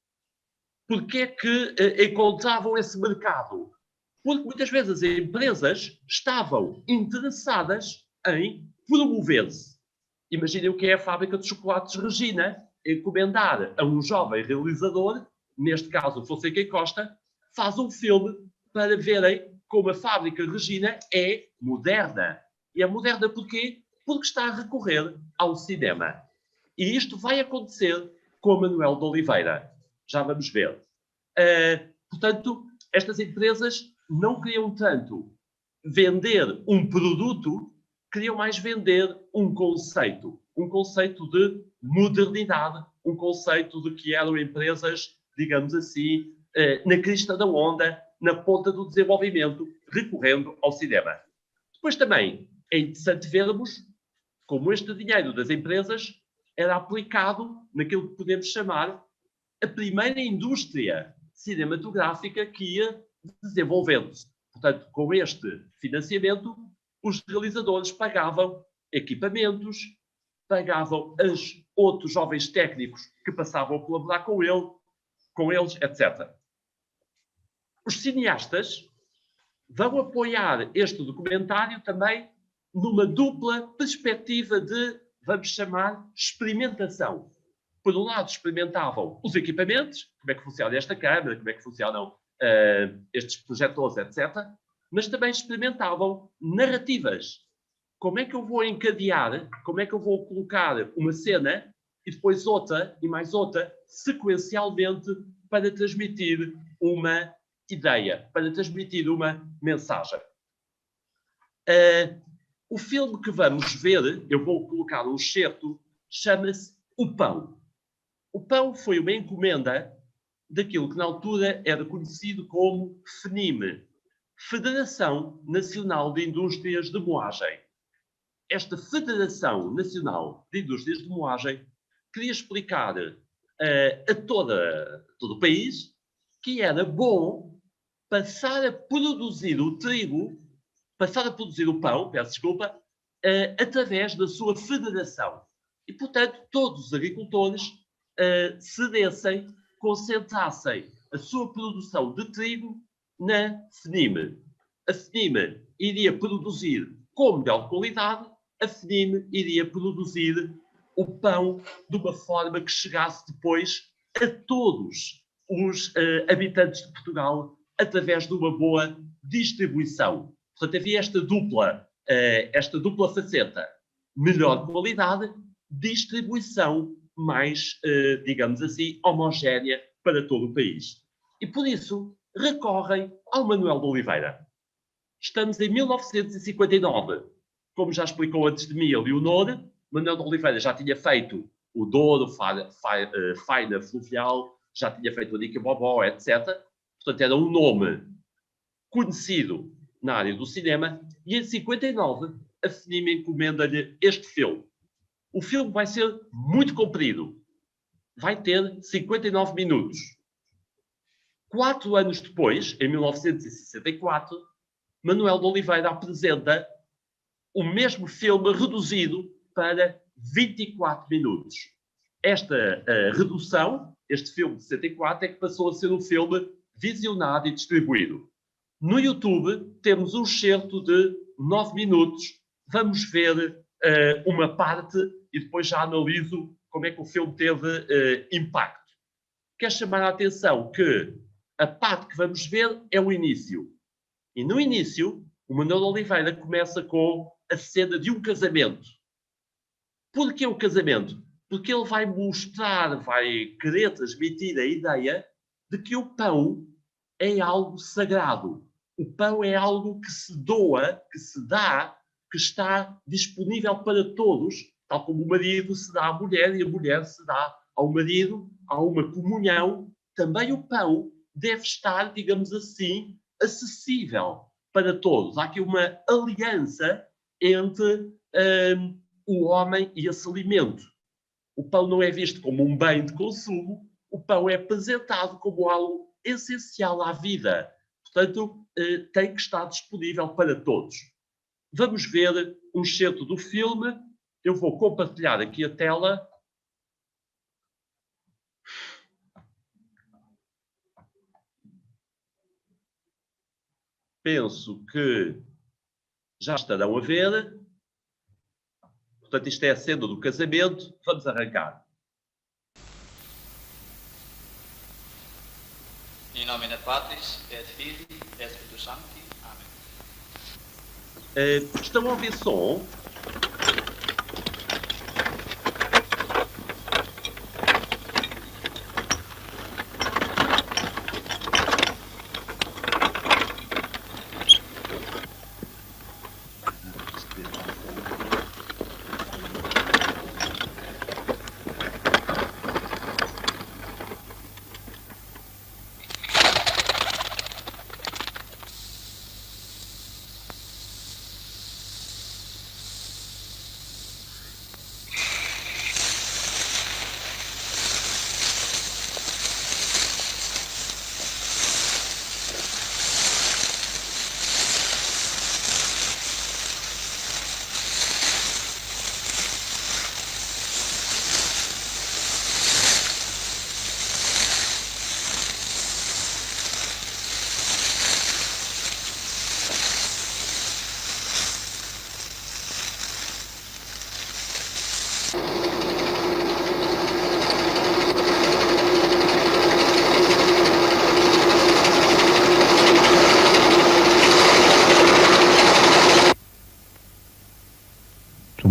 porque é que encontravam esse mercado? Porque muitas vezes as empresas estavam interessadas em promover-se. Imaginem o que é a fábrica de chocolates Regina, encomendar a um jovem realizador, neste caso o Fonseca e Costa, faz um filme para verem como a fábrica Regina é moderna. E é moderna porquê? Porque está a recorrer ao cinema. E isto vai acontecer com Manuel de Oliveira. Já vamos ver. Portanto, estas empresas não queriam tanto vender um produto, queriam mais vender um conceito de modernidade, um conceito de que eram empresas, digamos assim, na crista da onda, na ponta do desenvolvimento, recorrendo ao cinema. Depois também é interessante vermos como este dinheiro das empresas era aplicado naquilo que podemos chamar a primeira indústria cinematográfica que ia desenvolvendo-se. Portanto, com este financiamento, os realizadores pagavam equipamentos, pagavam os outros jovens técnicos que passavam a colaborar com eles, etc. Os cineastas vão apoiar este documentário também numa dupla perspectiva de, vamos chamar, experimentação. Por um lado, experimentavam os equipamentos, como é que funciona esta câmera, como é que funcionam estes projetores, etc. Mas também experimentavam narrativas. Como é que eu vou encadear, como é que eu vou colocar uma cena e depois outra e mais outra, sequencialmente, para transmitir uma ideia, para transmitir uma mensagem. O filme que vamos ver, eu vou colocar um excerto, chama-se O Pão. O Pão foi uma encomenda daquilo que na altura era conhecido como FNIM, Federação Nacional de Indústrias de Moagem. Esta Federação Nacional de Indústrias de Moagem queria explicar a todo o país que era bom passar a produzir o trigo, passar a produzir o pão, peço desculpa, através da sua federação. E, portanto, todos os agricultores cedessem, concentrassem a sua produção de trigo na FNIM. A FNIM iria produzir com melhor qualidade, a FNIM iria produzir o pão de uma forma que chegasse depois a todos os habitantes de Portugal através de uma boa distribuição. Portanto, havia esta dupla faceta. Melhor qualidade, distribuição mais, digamos assim, homogénea para todo o país. E por isso recorrem ao Manuel de Oliveira. Estamos em 1959. Como já explicou antes de mim a Leonor, Manuel de Oliveira já tinha feito o Douro, Faina Fluvial, já tinha feito o Nica Bobó, etc. Portanto, era um nome conhecido na área do cinema. E em 59, a FNIM encomenda-lhe este filme. O filme vai ser muito comprido. Vai ter 59 minutos. 4 anos depois, em 1964, Manuel de Oliveira apresenta o mesmo filme reduzido para 24 minutos. Esta redução, este filme de 64, é que passou a ser um filme visionado e distribuído. No YouTube temos um excerto de 9 minutos. Vamos ver uma parte e depois já analiso como é que o filme teve impacto. Quero chamar a atenção que a parte que vamos ver é o início. E no início, o Manuel de Oliveira começa com a cena de um casamento. Porquê o casamento? Porque ele vai mostrar, vai querer transmitir a ideia de que o pão é algo sagrado. O pão é algo que se doa, que se dá, que está disponível para todos, tal como o marido se dá à mulher e a mulher se dá ao marido, há uma comunhão. Também o pão deve estar, digamos assim, acessível para todos. Há aqui uma aliança entre o homem e esse alimento. O pão não é visto como um bem de consumo, o pão é apresentado como algo essencial à vida. Portanto, tem que estar disponível para todos. Vamos ver um excerto do filme. Eu vou compartilhar aqui a tela. Penso que já estarão a ver. Portanto, isto é a cena do casamento. Vamos arrancar. In nomine Patris et Filii et Spiritus Sancti. Amém. Estão a ouvir som?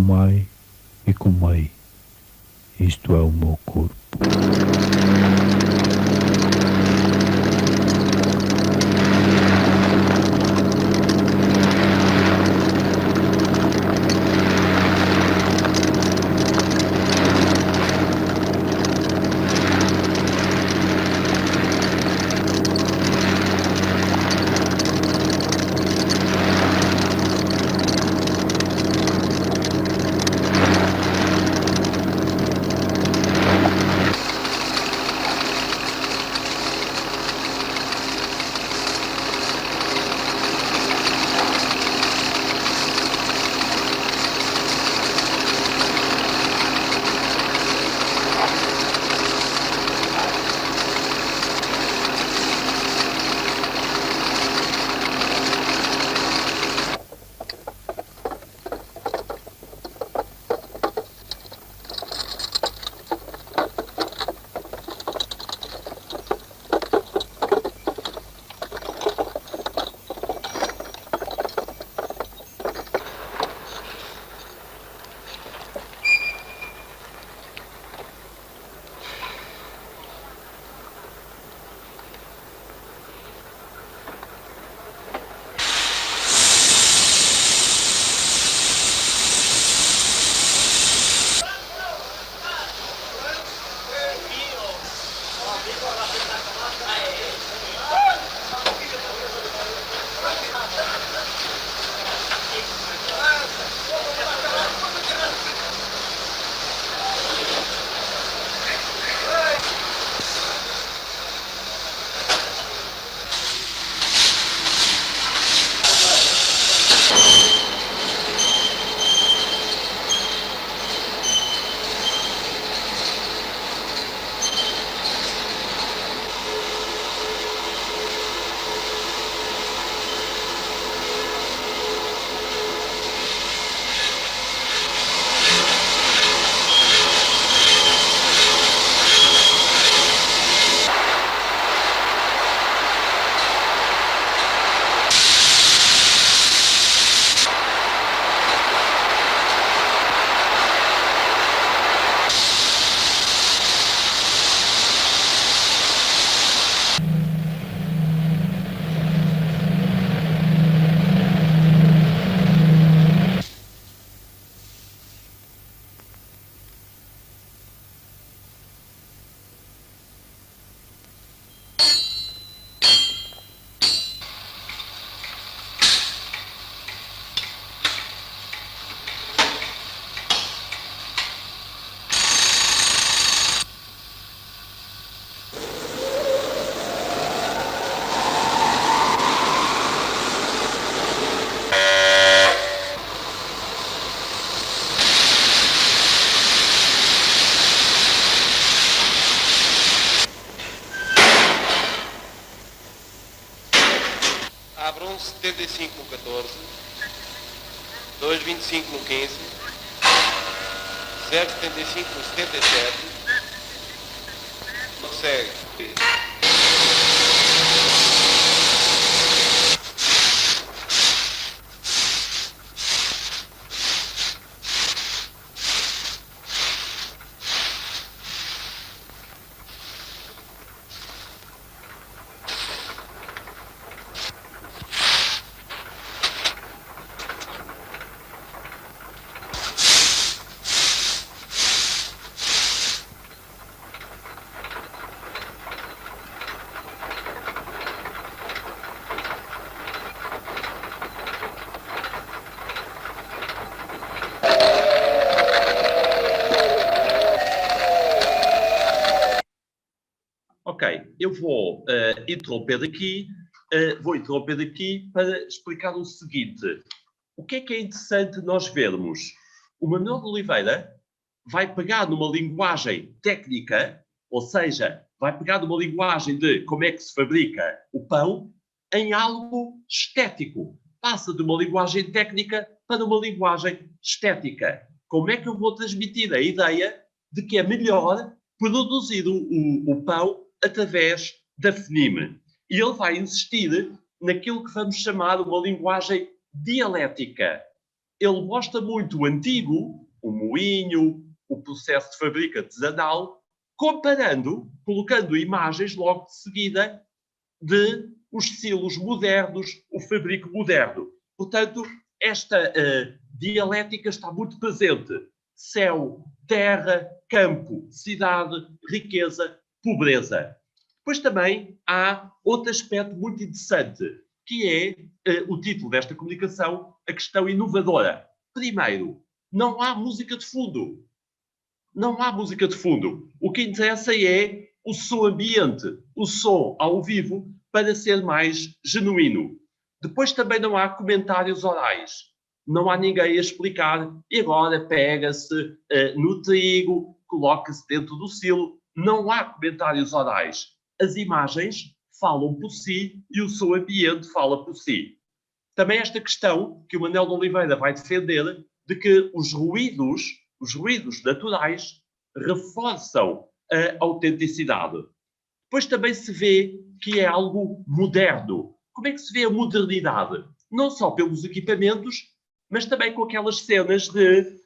tomai e comei, isto é o meu corpo. Abram 75 no 14, 225 no 15, 075 no 77, segue. Ok, eu vou interromper daqui para explicar o seguinte. O que é interessante nós vermos? O Manuel de Oliveira vai pegar numa linguagem técnica, ou seja, vai pegar numa linguagem de como é que se fabrica o pão, em algo estético. Passa de uma linguagem técnica para uma linguagem estética. Como é que eu vou transmitir a ideia de que é melhor produzir o pão através da FNIM? E ele vai insistir naquilo que vamos chamar uma linguagem dialética. ele mostra muito o antigo, o moinho, o processo de fabrico artesanal, comparando, colocando imagens logo de seguida de os silos modernos, o fabrico moderno. Portanto, esta dialética está muito presente. Céu, terra, campo, cidade, riqueza, pobreza. Depois também há outro aspecto muito interessante, que é o título desta comunicação, a questão inovadora. Primeiro, não há música de fundo. Não há música de fundo. O que interessa é o som ambiente, o som ao vivo, para ser mais genuíno. Depois também não há comentários orais. Não há ninguém a explicar, e agora pega-se no trigo, coloca-se dentro do silo. Não há comentários orais. As imagens falam por si e o som ambiente fala por si. Também esta questão que o Manuel de Oliveira vai defender, de que os ruídos naturais reforçam a autenticidade. Depois também se vê que é algo moderno. Como é que se vê a modernidade? Não só pelos equipamentos, mas também com aquelas cenas de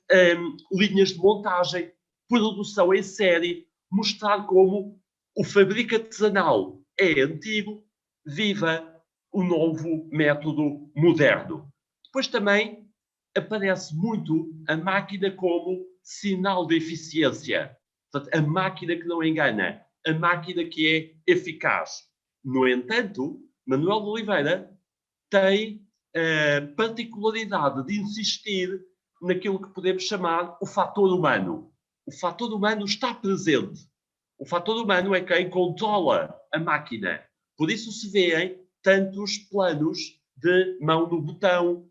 linhas de montagem, produção em série, mostrar como o fabrico artesanal é antigo, viva o novo método moderno. Depois também aparece muito a máquina como sinal de eficiência. Portanto, a máquina que não engana, a máquina que é eficaz. No entanto, Manuel de Oliveira tem a particularidade de insistir naquilo que podemos chamar o fator humano. O fator humano está presente. O fator humano é quem controla a máquina. Por isso se vêem tantos planos de mão no botão,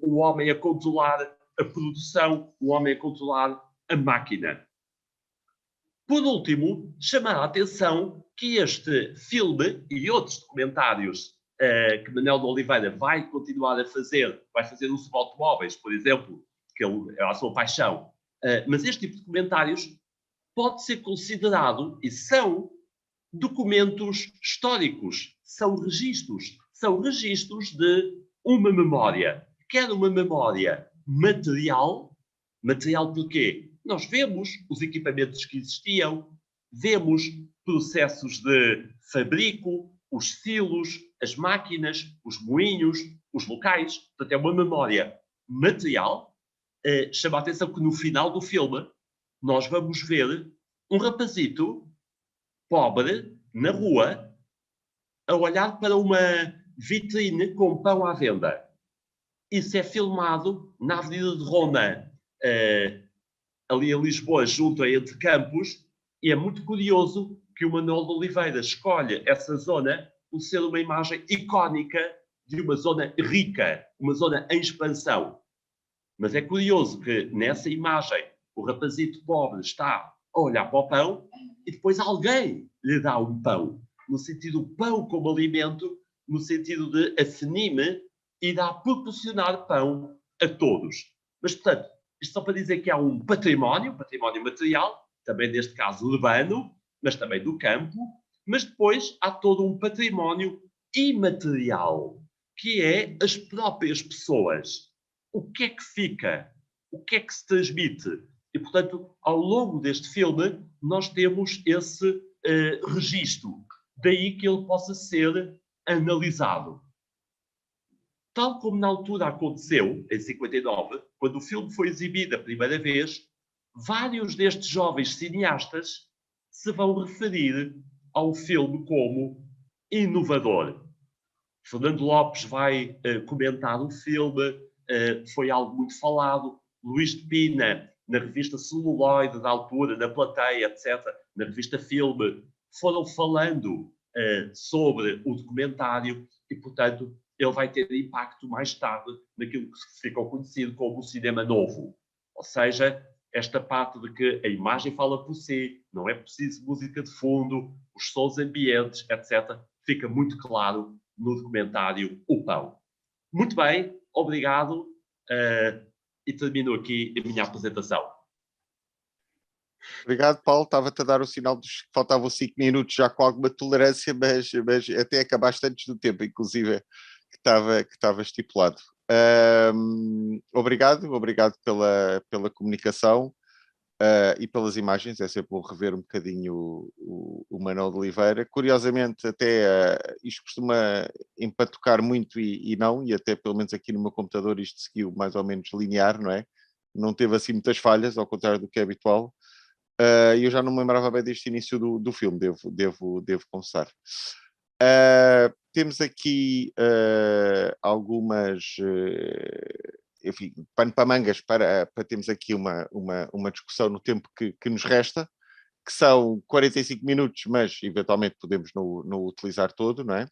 o homem a controlar a produção, o homem a controlar a máquina. Por último, chamar a atenção que este filme e outros documentários que Manuel de Oliveira vai continuar a fazer, vai fazer uso de automóveis, por exemplo, que é a sua paixão, mas este tipo de documentários pode ser considerado, e são, documentos históricos, são registros de uma memória. Quer uma memória material porquê? Nós vemos os equipamentos que existiam, vemos processos de fabrico, os silos, as máquinas, os moinhos, os locais. Portanto, é uma memória material. Chama a atenção que no final do filme nós vamos ver um rapazito pobre na rua a olhar para uma vitrine com pão à venda. Isso é filmado na Avenida de Roma, ali em Lisboa, junto a Entre Campos, e é muito curioso que o Manuel de Oliveira escolhe essa zona por ser uma imagem icónica de uma zona rica, uma zona em expansão. Mas é curioso que nessa imagem o rapazito pobre está a olhar para o pão e depois alguém lhe dá um pão, no sentido pão como alimento, no sentido de afinime e irá proporcionar pão a todos. Mas, portanto, isto só para dizer que há um património material, também neste caso urbano, mas também do campo, mas depois há todo um património imaterial, que é as próprias pessoas. O que é que fica? O que é que se transmite? E, portanto, ao longo deste filme, nós temos esse registro. Daí que ele possa ser analisado. Tal como na altura aconteceu, em 59, quando o filme foi exibido a primeira vez, vários destes jovens cineastas se vão referir ao filme como inovador. Fernando Lopes vai comentar o filme, foi algo muito falado. Luís de Pina, na revista Celuloide, da altura, na Plateia, etc., na revista Filme, foram falando sobre o documentário e, portanto, ele vai ter impacto mais tarde naquilo que ficou conhecido como o cinema novo. Ou seja, esta parte de que a imagem fala por si, não é preciso música de fundo, os sons ambientes, etc., fica muito claro no documentário O Pão. Muito bem, obrigado e termino aqui a minha apresentação. Obrigado, Paulo. Estava-te a dar o sinal de que faltavam 5 minutos já com alguma tolerância, mas até acabaste antes do tempo, inclusive, que estava estipulado. Obrigado pela comunicação e pelas imagens. É sempre bom rever um bocadinho o Manuel de Oliveira. Curiosamente, até isto costuma empatocar muito e não, e até pelo menos aqui no meu computador isto seguiu mais ou menos linear, não é? Não teve assim muitas falhas, ao contrário do que é habitual. Eu já não me lembrava bem deste início do filme, devo confessar. Temos aqui algumas, enfim, pano para mangas para termos aqui uma discussão no tempo que nos resta, que são 45 minutos, mas eventualmente podemos não utilizar todo, não é?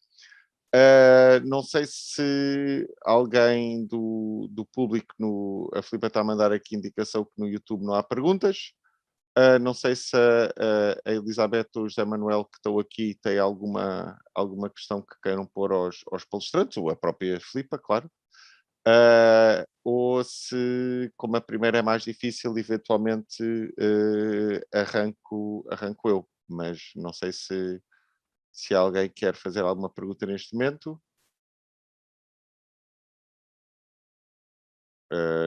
Não sei se alguém do público, a Filipa está a mandar aqui indicação que no YouTube não há perguntas. Não sei se a Elizabeth ou o José Manuel que estão aqui têm alguma questão que queiram pôr aos palestrantes, ou a própria Filipa, claro. Ou se, como a primeira é mais difícil, eventualmente arranco eu. Mas não sei se alguém quer fazer alguma pergunta neste momento.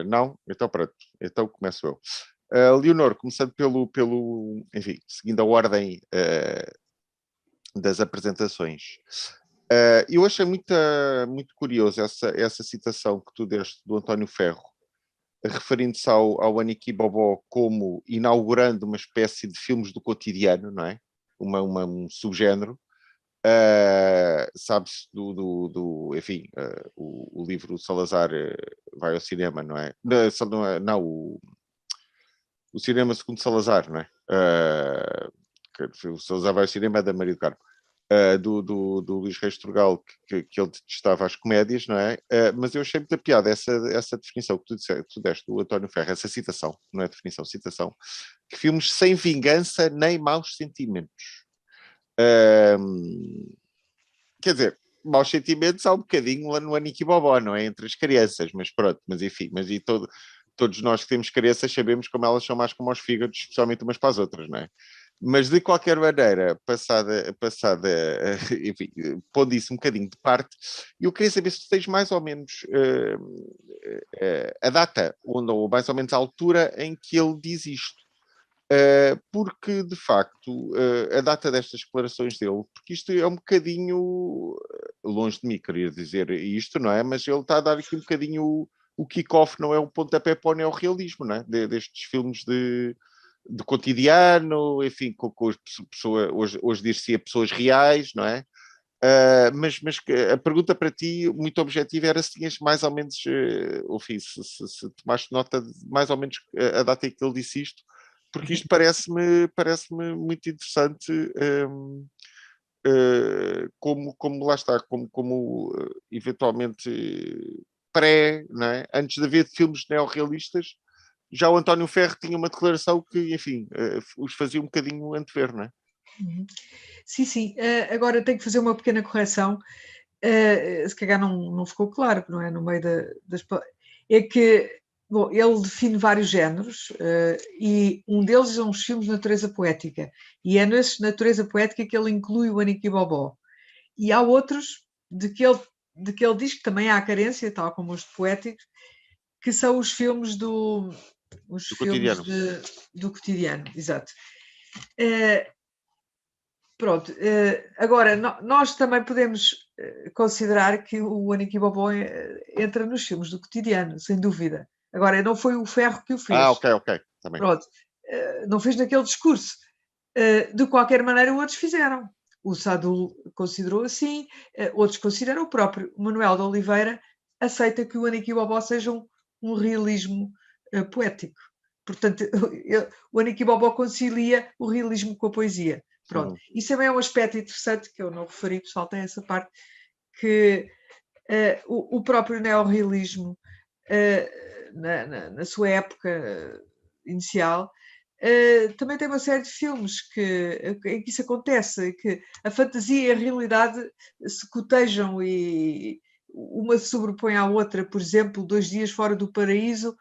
Não? Então pronto. Então começo eu. Leonor, começando enfim, seguindo a ordem das apresentações. Eu achei muito curioso essa citação que tu deste do António Ferro, referindo-se ao Aniki Bobó como inaugurando uma espécie de filmes do cotidiano, não é? Um subgénero. Sabe-se enfim, o livro Salazar vai ao cinema, não é? Não, o cinema segundo Salazar, não é? O Salazar vai ao cinema é da Maria do Carmo. Do Luís Reis Turgal, que ele detestava as comédias, não é? Mas eu achei muita piada essa definição que tu deste do António Ferro, essa citação, não é definição, citação, que filmes sem vingança nem maus sentimentos. Quer dizer, maus sentimentos há um bocadinho lá no Aniki Bobó, não é? Entre as crianças, mas pronto, mas enfim, todos nós que temos crianças sabemos como elas são mais como aos fígados, especialmente umas para as outras, não é? Mas de qualquer maneira, passada enfim, pondo isso um bocadinho de parte, eu queria saber se tu tens mais ou menos a data, ou mais ou menos a altura em que ele diz isto. Porque, de facto, a data destas declarações dele, porque isto é um bocadinho longe de mim querer dizer isto, não é? Mas ele está a dar aqui um bocadinho o kick-off, não é? O pontapé para o neorrealismo, não é? Destes filmes de cotidiano, enfim, com as pessoas, hoje diz-se a pessoas reais, não é? Mas a pergunta para ti, muito objetiva, era se tinhas mais ou menos, enfim, se tomaste nota de mais ou menos a data em que ele disse isto, porque isto parece-me muito interessante, como lá está, como eventualmente não é? Antes de haver filmes neorrealistas, já o António Ferro tinha uma declaração que, enfim, os fazia um bocadinho antever, não é? Sim. Agora tenho que fazer uma pequena correção. Se calhar não ficou claro, não é? No meio das... É que, bom, ele define vários géneros e um deles são os filmes de natureza poética. E é nesse natureza poética que ele inclui o Aniki Bobó. E há outros de que ele diz que também há carência, tal como os poéticos, que são os filmes do cotidiano. Do cotidiano, exato. Pronto, agora nós também podemos considerar que o Aniki Bobó entra nos filmes do cotidiano, sem dúvida. Agora, não foi o Ferro que o fez. Ok, também. Pronto, não fez naquele discurso. De qualquer maneira, outros fizeram. O Sadu considerou assim, outros consideram. O próprio Manuel de Oliveira aceita que o Aniki Bobó seja um realismo poético. Portanto, o Aniki Bobó concilia o realismo com a poesia. Pronto. Isso também é um aspecto interessante que eu não referi, falta essa parte, que o próprio neorrealismo, na sua época inicial, também tem uma série de filmes em que isso acontece, que a fantasia e a realidade se cotejam e uma se sobrepõe à outra. Por exemplo, 2 Dias Fora do Paraíso,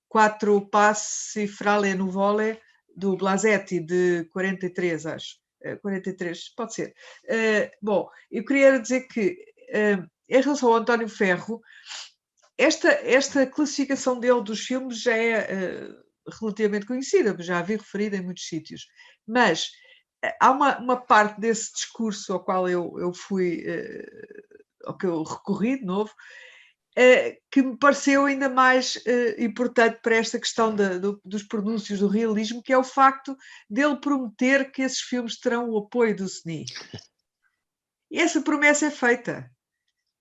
4 Passi fra le nuvole, do Blasetti, de 43, acho. 43, pode ser. Bom, eu queria dizer que, em relação ao António Ferro, esta classificação dele dos filmes já é relativamente conhecida, já a vi referida em muitos sítios, mas há uma parte desse discurso ao qual eu fui, ao que eu recorri de novo, que me pareceu ainda mais importante para esta questão dos pronúncios do realismo, que é o facto dele prometer que esses filmes terão o apoio do SNI. E essa promessa é feita.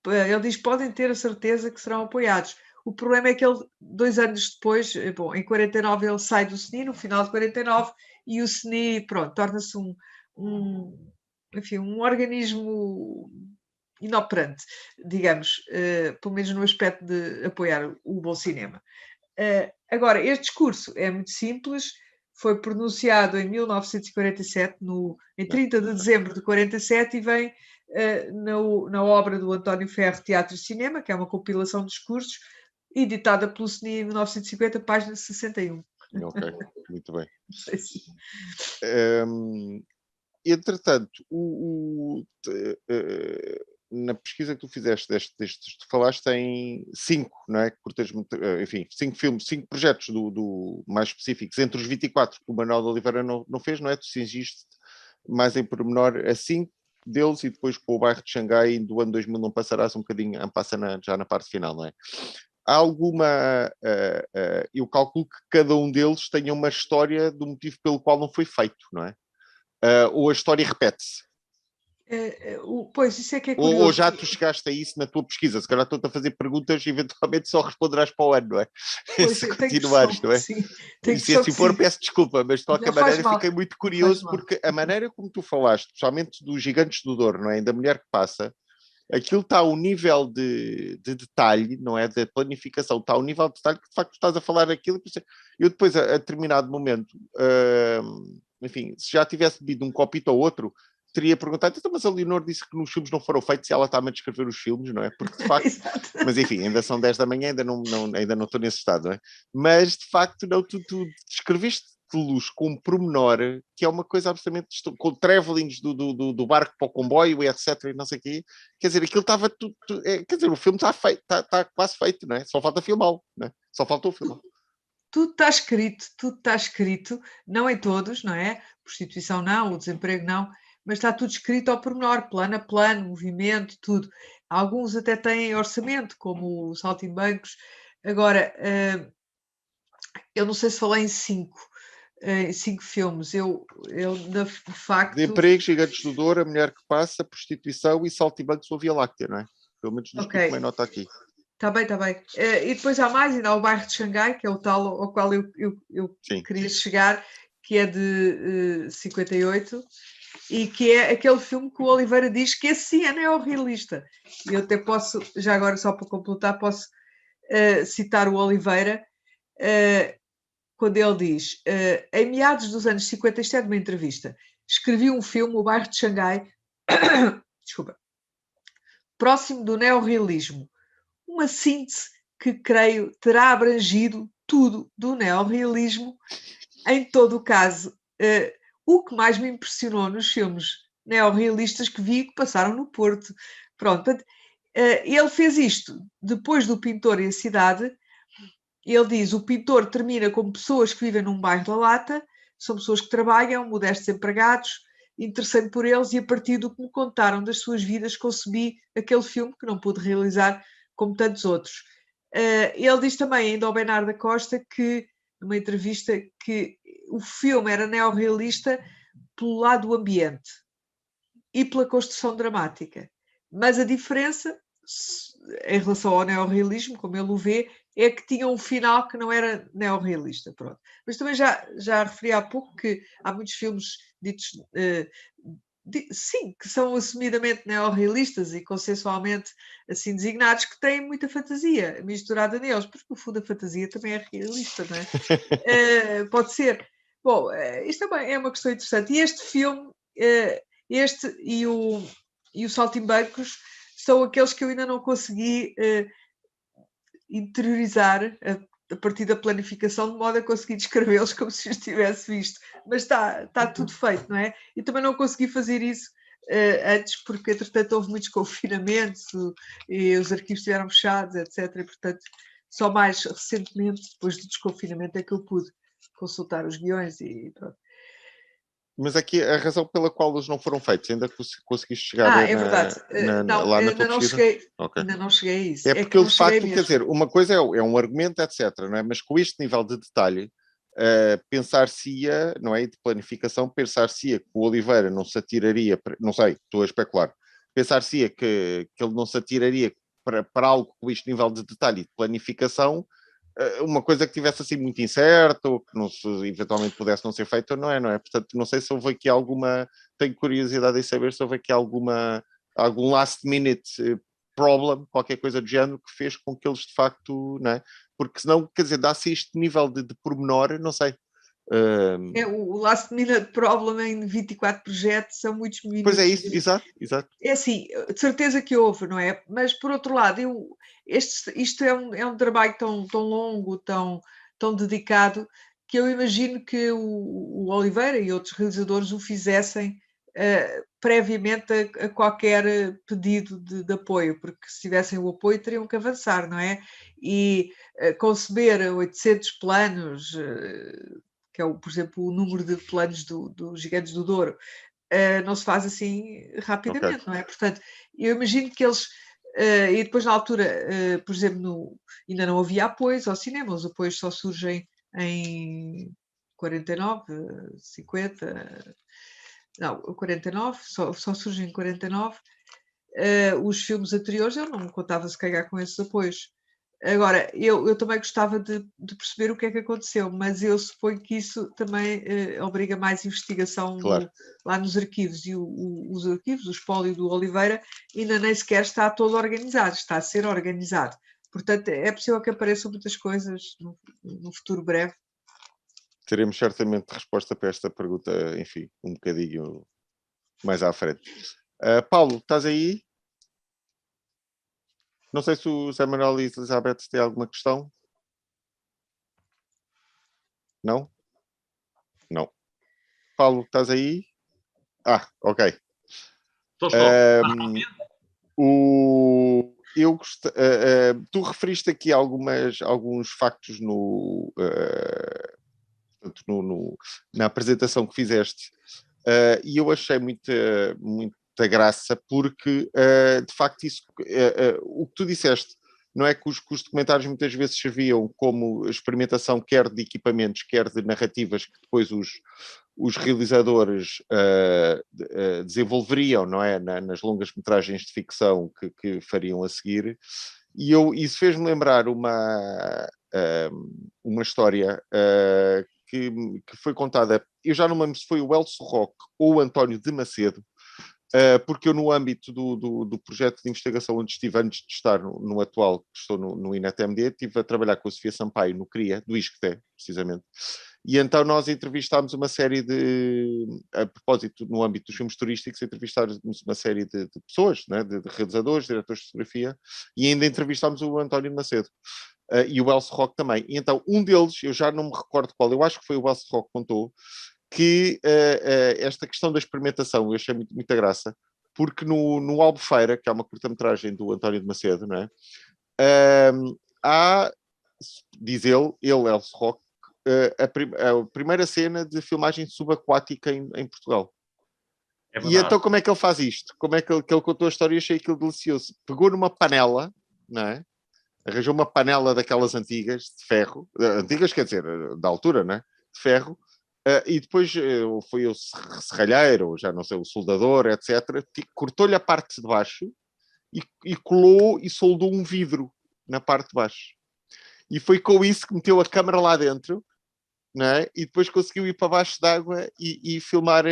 Ele diz, podem ter a certeza que serão apoiados. O problema é que ele, 2 anos depois, bom, em 49 ele sai do SNI, no final de 49, e o SNI, pronto, torna-se enfim, um organismo inoperante, digamos, pelo menos no aspecto de apoiar o bom cinema. Agora, este discurso é muito simples, foi pronunciado em 1947, em 30 de dezembro de 47, e vem na obra do António Ferro, Teatro e Cinema, que é uma compilação de discursos, editada pelo SNI em 1950, página 61. Ok, muito bem. Não sei se... Entretanto, na pesquisa que tu fizeste destes, tu falaste em 5, não é? Enfim, 5 filmes, 5 projetos mais específicos, entre os 24 que o Manuel de Oliveira não fez, não é? Tu cingiste mais em pormenor a 5 deles, e depois com o bairro de Xangai do ano 2000 não passarás um bocadinho, passa já na parte final, não é? Há alguma... eu calculo que cada um deles tenha uma história do motivo pelo qual não foi feito, não é? Ou a história repete-se? Pois, isso é que é curioso. Ou já tu chegaste a isso na tua pesquisa? Se calhar estou-te a fazer perguntas e eventualmente só responderás para o ano, não é? Pois, se continuares, não é? Sim, e se assim for, peço desculpa, mas de qualquer maneira fiquei muito curioso, porque a maneira como tu falaste, especialmente dos Gigantes do Douro, não é? Da Mulher que Passa, aquilo está ao nível de detalhe, não é? Da planificação, está ao nível de detalhe que de facto estás a falar aquilo. Eu depois, a determinado momento, enfim, se já tivesse bebido um copito ou outro, teria perguntado, mas a Leonor disse que nos filmes não foram feitos, e ela está-me a descrever os filmes, não é? Porque de facto, mas enfim, ainda são 10 da manhã, ainda não estou nesse estado, não é? Mas de facto, não, tu descreveste de luz com um pormenor que é uma coisa absolutamente, com travelings do barco para o comboio e etc, e não sei o quê, quer dizer, aquilo estava tudo, quer dizer, o filme está feito, está quase feito, não é? Só falta filmá-lo, não é? Só faltou filmá-lo. Tudo está escrito, não em todos, não é? Prostituição não, o desemprego não, mas está tudo escrito ao pormenor, plano a plano, movimento, tudo. Alguns até têm orçamento, como o Saltimbancos. Agora, eu não sei se falei em 5 filmes. Eu de facto... De emprego, Gigantes do Douro, A Mulher que Passa, Prostituição e Saltimbancos ou Via Láctea, não é? Pelo menos nos que tomei nota aqui. Está bem, está bem. E depois há mais, ainda há o Bairro de Xangai, que é o tal ao qual eu queria chegar, que é de 58, e que é aquele filme que o Oliveira diz que esse sim é neorrealista. E eu até posso, já agora só para completar, posso citar o Oliveira, quando ele diz, em meados dos anos 50, isto é de uma entrevista, escrevi um filme, O Bairro de Xangai, desculpa, próximo do neorrealismo. Uma síntese que, creio, terá abrangido tudo do neorrealismo. Em todo o caso, o que mais me impressionou nos filmes neorrealistas que vi, que passaram no Porto. Pronto, ele fez isto depois do Pintor e a Cidade. Ele diz, o Pintor termina como pessoas que vivem num bairro da Lata, são pessoas que trabalham, modestos empregados, interessei-me por eles, e a partir do que me contaram das suas vidas concebi aquele filme que não pude realizar como tantos outros. Ele diz também, ainda ao Bernardo da Costa, que, numa entrevista, que o filme era neorrealista pelo lado do ambiente e pela construção dramática. Mas a diferença, em relação ao neorrealismo, como ele o vê, é que tinha um final que não era neorrealista. Pronto. Mas também já referi há pouco que há muitos filmes ditos... sim, que são assumidamente neorrealistas e consensualmente assim designados, que têm muita fantasia misturada neles, porque no fundo a fantasia também é realista, não é? Pode ser. Bom, isto também é uma questão interessante. E este filme, este e o Saltimbancos, são aqueles que eu ainda não consegui interiorizar a partir da planificação, de modo a conseguir descrevê-los como se os tivesse visto. Mas está tudo feito, não é? E também não consegui fazer isso antes, porque entretanto houve muitos confinamentos e os arquivos estiveram fechados, etc. E, portanto, só mais recentemente, depois do desconfinamento, é que eu pude consultar os guiões e pronto. Mas aqui a razão pela qual eles não foram feitos, ainda conseguiste chegar É verdade. Não, lá na tua ainda não pesquisa? cheguei, Ok. ainda não cheguei a isso. É que porque ele, não de cheguei facto, mesmo. quer dizer, uma coisa é um argumento, etc., não é? Mas com este nível de detalhe, pensar-se-ia, não é? E de planificação, pensar-se-ia que o Oliveira não se atiraria, não sei, estou a especular, pensar-se-ia que ele não se atiraria para algo com este nível de detalhe e de planificação, uma coisa que tivesse assim muito incerto, ou que não se, eventualmente pudesse não ser feita, não é? Portanto, não sei se houve aqui alguma, tenho curiosidade em saber se houve aqui algum last minute problem, qualquer coisa do género, que fez com que eles de facto, não é? Porque senão, quer dizer, dá-se este nível de pormenor, não sei. O last minute problem em 24 projetos são muitos minutos. Pois é isso, exato. É assim, de certeza que houve, não é? Mas por outro lado, isto é um trabalho tão longo, tão dedicado, que eu imagino que o Oliveira e outros realizadores o fizessem previamente a qualquer pedido de apoio, porque se tivessem o apoio teriam que avançar, não é? E conceber 800 planos, que é, por exemplo, o número de planos do Gigantes do Douro, não se faz assim rapidamente, não é? Portanto, eu imagino que eles... e depois, na altura, por exemplo, ainda não havia apoios ao cinema, os apoios só surgem em 49, 50... Não, 49, só surgem em 49. Os filmes anteriores eu não contava se calhar com esses apoios. Agora, eu também gostava de perceber o que é que aconteceu, mas eu suponho que isso também obriga mais investigação Claro. lá nos arquivos. E os arquivos, o espólio do Oliveira, ainda nem sequer está todo organizado, está a ser organizado. Portanto, é possível que apareçam muitas coisas no futuro breve. Teremos certamente resposta para esta pergunta, enfim, um bocadinho mais à frente. Paulo, estás aí? Não sei se o Zé Manuel e a Elizabeth têm alguma questão. Não? Não. Paulo, estás aí? Ok. Estou. Tu referiste aqui alguns factos na apresentação que fizeste, e eu achei muita graça, porque de facto isso, o que tu disseste, não é que os documentários muitas vezes serviam como experimentação, quer de equipamentos, quer de narrativas que depois os realizadores desenvolveriam, não é? Nas longas metragens de ficção que fariam a seguir. E isso fez-me lembrar uma história que foi contada, eu já não me lembro se foi o Elcio Roque ou o António de Macedo, porque eu, no âmbito do projeto de investigação onde estive antes de estar no atual, que estou no INET-MD, estive a trabalhar com a Sofia Sampaio no CRIA, do ISCTE, precisamente. E então nós entrevistámos uma série a propósito, no âmbito dos filmes turísticos, entrevistámos uma série de pessoas, né, de realizadores, diretores de fotografia, e ainda entrevistámos o António de Macedo. E o Elcio Roque também. E então, um deles, eu já não me recordo qual, eu acho que foi o Elcio Roque que contou, que esta questão da experimentação eu achei muita graça, porque no Albufeira, que é uma curta-metragem do António de Macedo, não é? Há, diz ele, Elcio Roque, a primeira cena de filmagem subaquática em Portugal. E então como é que ele faz isto? Como é que ele contou a história? Eu achei aquilo delicioso. Pegou numa panela, não é? Arranjou uma panela daquelas antigas, de ferro, antigas quer dizer, da altura, né? De ferro, e depois foi o serralheiro, já não sei, o soldador, etc., cortou-lhe a parte de baixo e colou e soldou um vidro na parte de baixo. E foi com isso que meteu a câmara lá dentro, não é? E depois conseguiu ir para baixo d'água e filmar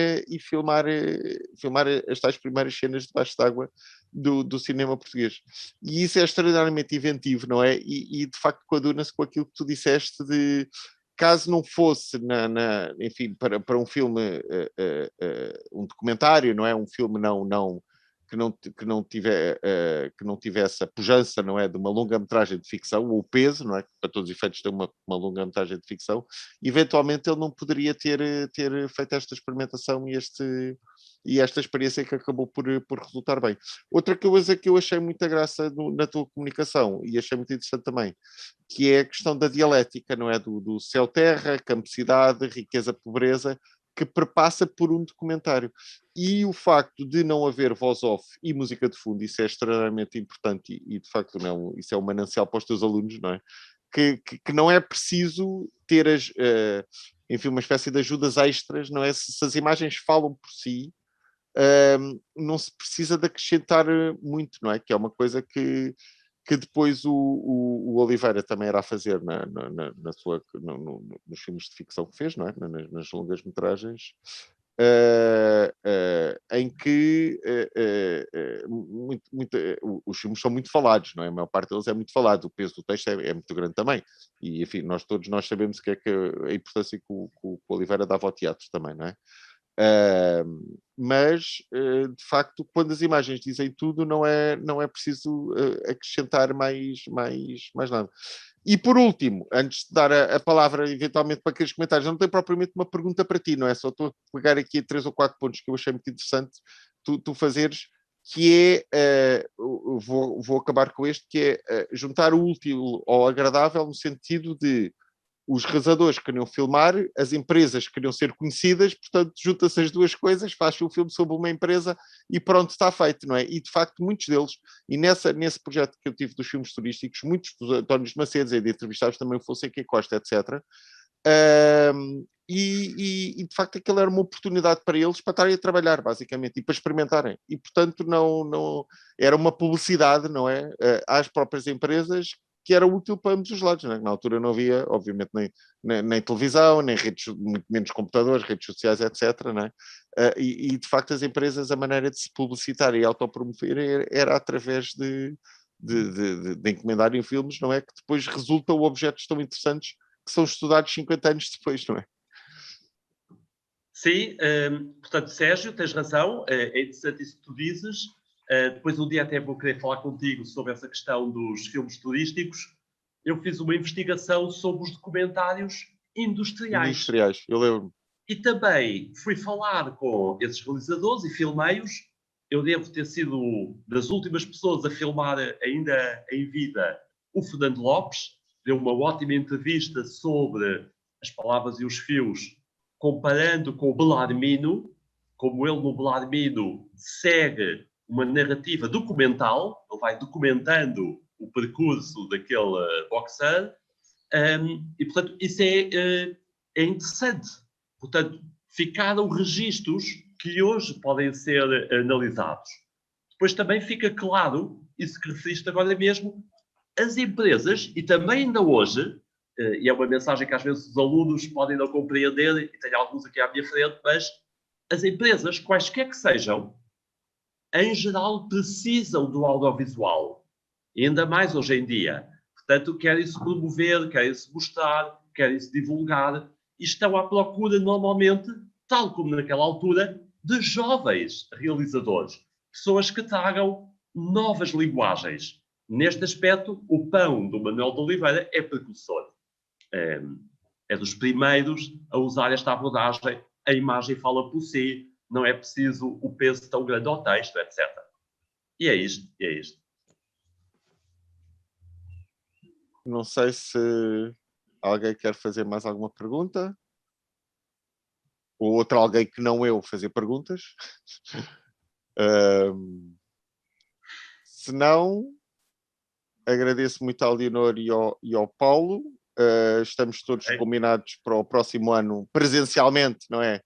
as tais primeiras cenas debaixo d'água do cinema português. E isso é extraordinariamente inventivo, não é? E de facto coaduna-se com aquilo que tu disseste de caso não fosse, enfim, para um filme, um documentário, não é? Um filme que não tivesse a pujança, não é, de uma longa-metragem de ficção, ou o peso, não é, que para todos os efeitos tem uma longa-metragem de ficção, eventualmente ele não poderia ter feito esta experimentação e e esta experiência que acabou por resultar bem. Outra coisa que eu achei muita graça na tua comunicação, e achei muito interessante também, que é a questão da dialética, não é? Do céu-terra, campo-cidade, riqueza-pobreza, que perpassa por um documentário. E o facto de não haver voz off e música de fundo, isso é extremamente importante, e de facto não, isso é um manancial para os teus alunos, não é? Que não é preciso ter enfim, uma espécie de ajudas extras, não é? Se as imagens falam por si, não se precisa de acrescentar muito, não é? Que é uma coisa que depois o Oliveira também irá fazer nos filmes de ficção que fez, não é? Nas longas metragens, em que os filmes são muito falados, não é? A maior parte deles é muito falado, o peso do texto é muito grande também, e enfim, todos nós sabemos que a importância que o Oliveira dava ao teatro também, não é? Mas de facto, quando as imagens dizem tudo, não é preciso acrescentar mais nada. E por último, antes de dar a palavra eventualmente para aqueles comentários, não tenho propriamente uma pergunta para ti, não é? Só estou a pegar aqui 3 ou 4 pontos que eu achei muito interessante tu fazeres, que é, vou acabar com este, que é juntar o útil ao agradável, no sentido de os realizadores queriam filmar, as empresas queriam ser conhecidas, portanto, junta-se as duas coisas, faz-se um filme sobre uma empresa e pronto, está feito, não é? E, de facto, muitos deles, e nesse projeto que eu tive dos filmes turísticos, muitos dos Antónios Macedos e de entrevistados também o Fonseca e Costa, etc., e, de facto, aquilo era uma oportunidade para eles para estarem a trabalhar, basicamente, e para experimentarem. E, portanto, não era uma publicidade, não é? Às próprias empresas, que era útil para ambos os lados, né? Na altura não havia, obviamente, nem televisão, nem redes, muito menos computadores, redes sociais, etc. Né? E, de facto, as empresas, a maneira de se publicitar e autopromover era através de encomendarem filmes, não é? Que depois resultam objetos tão interessantes que são estudados 50 anos depois, não é? Sim, portanto, Sérgio, tens razão, é interessante isso que tu dizes. Depois um dia até vou querer falar contigo sobre essa questão dos filmes turísticos. Eu fiz uma investigação sobre os documentários industriais. Eu lembro. E também fui falar com esses realizadores e filmei-os. Eu devo ter sido das últimas pessoas a filmar ainda em vida o Fernando Lopes. Deu uma ótima entrevista sobre as palavras e os fios, comparando com o Belarmino, como ele no Belarmino segue uma narrativa documental, ele vai documentando o percurso daquele boxer, e, portanto, isso é interessante. Portanto, ficaram registros que hoje podem ser analisados. Depois também fica claro, isso que referiste agora mesmo, as empresas, e também ainda hoje, e é uma mensagem que às vezes os alunos podem não compreender, e tenho alguns aqui à minha frente, mas as empresas, quaisquer que sejam, em geral precisam do audiovisual, e ainda mais hoje em dia. Portanto, querem-se promover, querem-se mostrar, querem-se divulgar, e estão à procura normalmente, tal como naquela altura, de jovens realizadores, pessoas que tragam novas linguagens. Neste aspecto, o Pão do Manuel de Oliveira é precursor. É dos primeiros a usar esta abordagem, a imagem fala por si, não é preciso o peso tão grande ao texto, etc. E é isto, Não sei se alguém quer fazer mais alguma pergunta. Ou outro alguém que não eu fazer perguntas. Se não, agradeço muito ao Leonor e ao Paulo. Estamos todos combinados para o próximo ano, presencialmente, não é?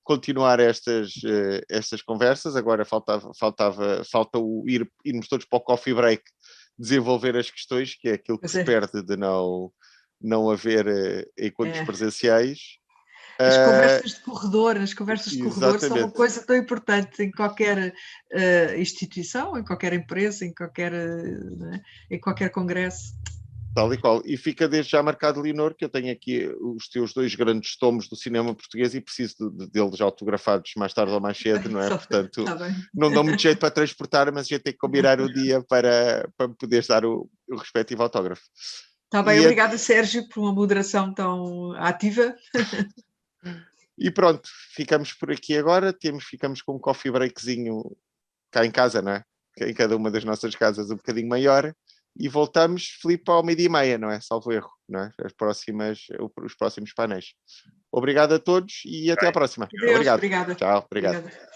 Continuar estas conversas. Agora falta irmos todos para o coffee break, desenvolver as questões, que é aquilo que se perde de não haver encontros presenciais. As conversas de corredor são uma coisa tão importante em qualquer instituição, em qualquer empresa, em qualquer congresso. Tal e qual. E fica desde já marcado, Leonor, que eu tenho aqui os teus 2 grandes tomos do cinema português e preciso deles autografados mais tarde ou mais cedo, não é? Portanto, não dão muito jeito para transportar, mas a gente tem que combinar o dia para me poderes dar o respectivo autógrafo. Está bem, obrigada, Sérgio, por uma moderação tão ativa. E pronto, ficamos por aqui agora. Ficamos com um coffee breakzinho cá em casa, não é? Em cada uma das nossas casas um bocadinho maior. E voltamos, Filipe, ao 12h30, não é? Salvo erro, não é? Os próximos painéis. Obrigado a todos e até à próxima. Deus, Obrigado. obrigada. Tchau, obrigado. Obrigada.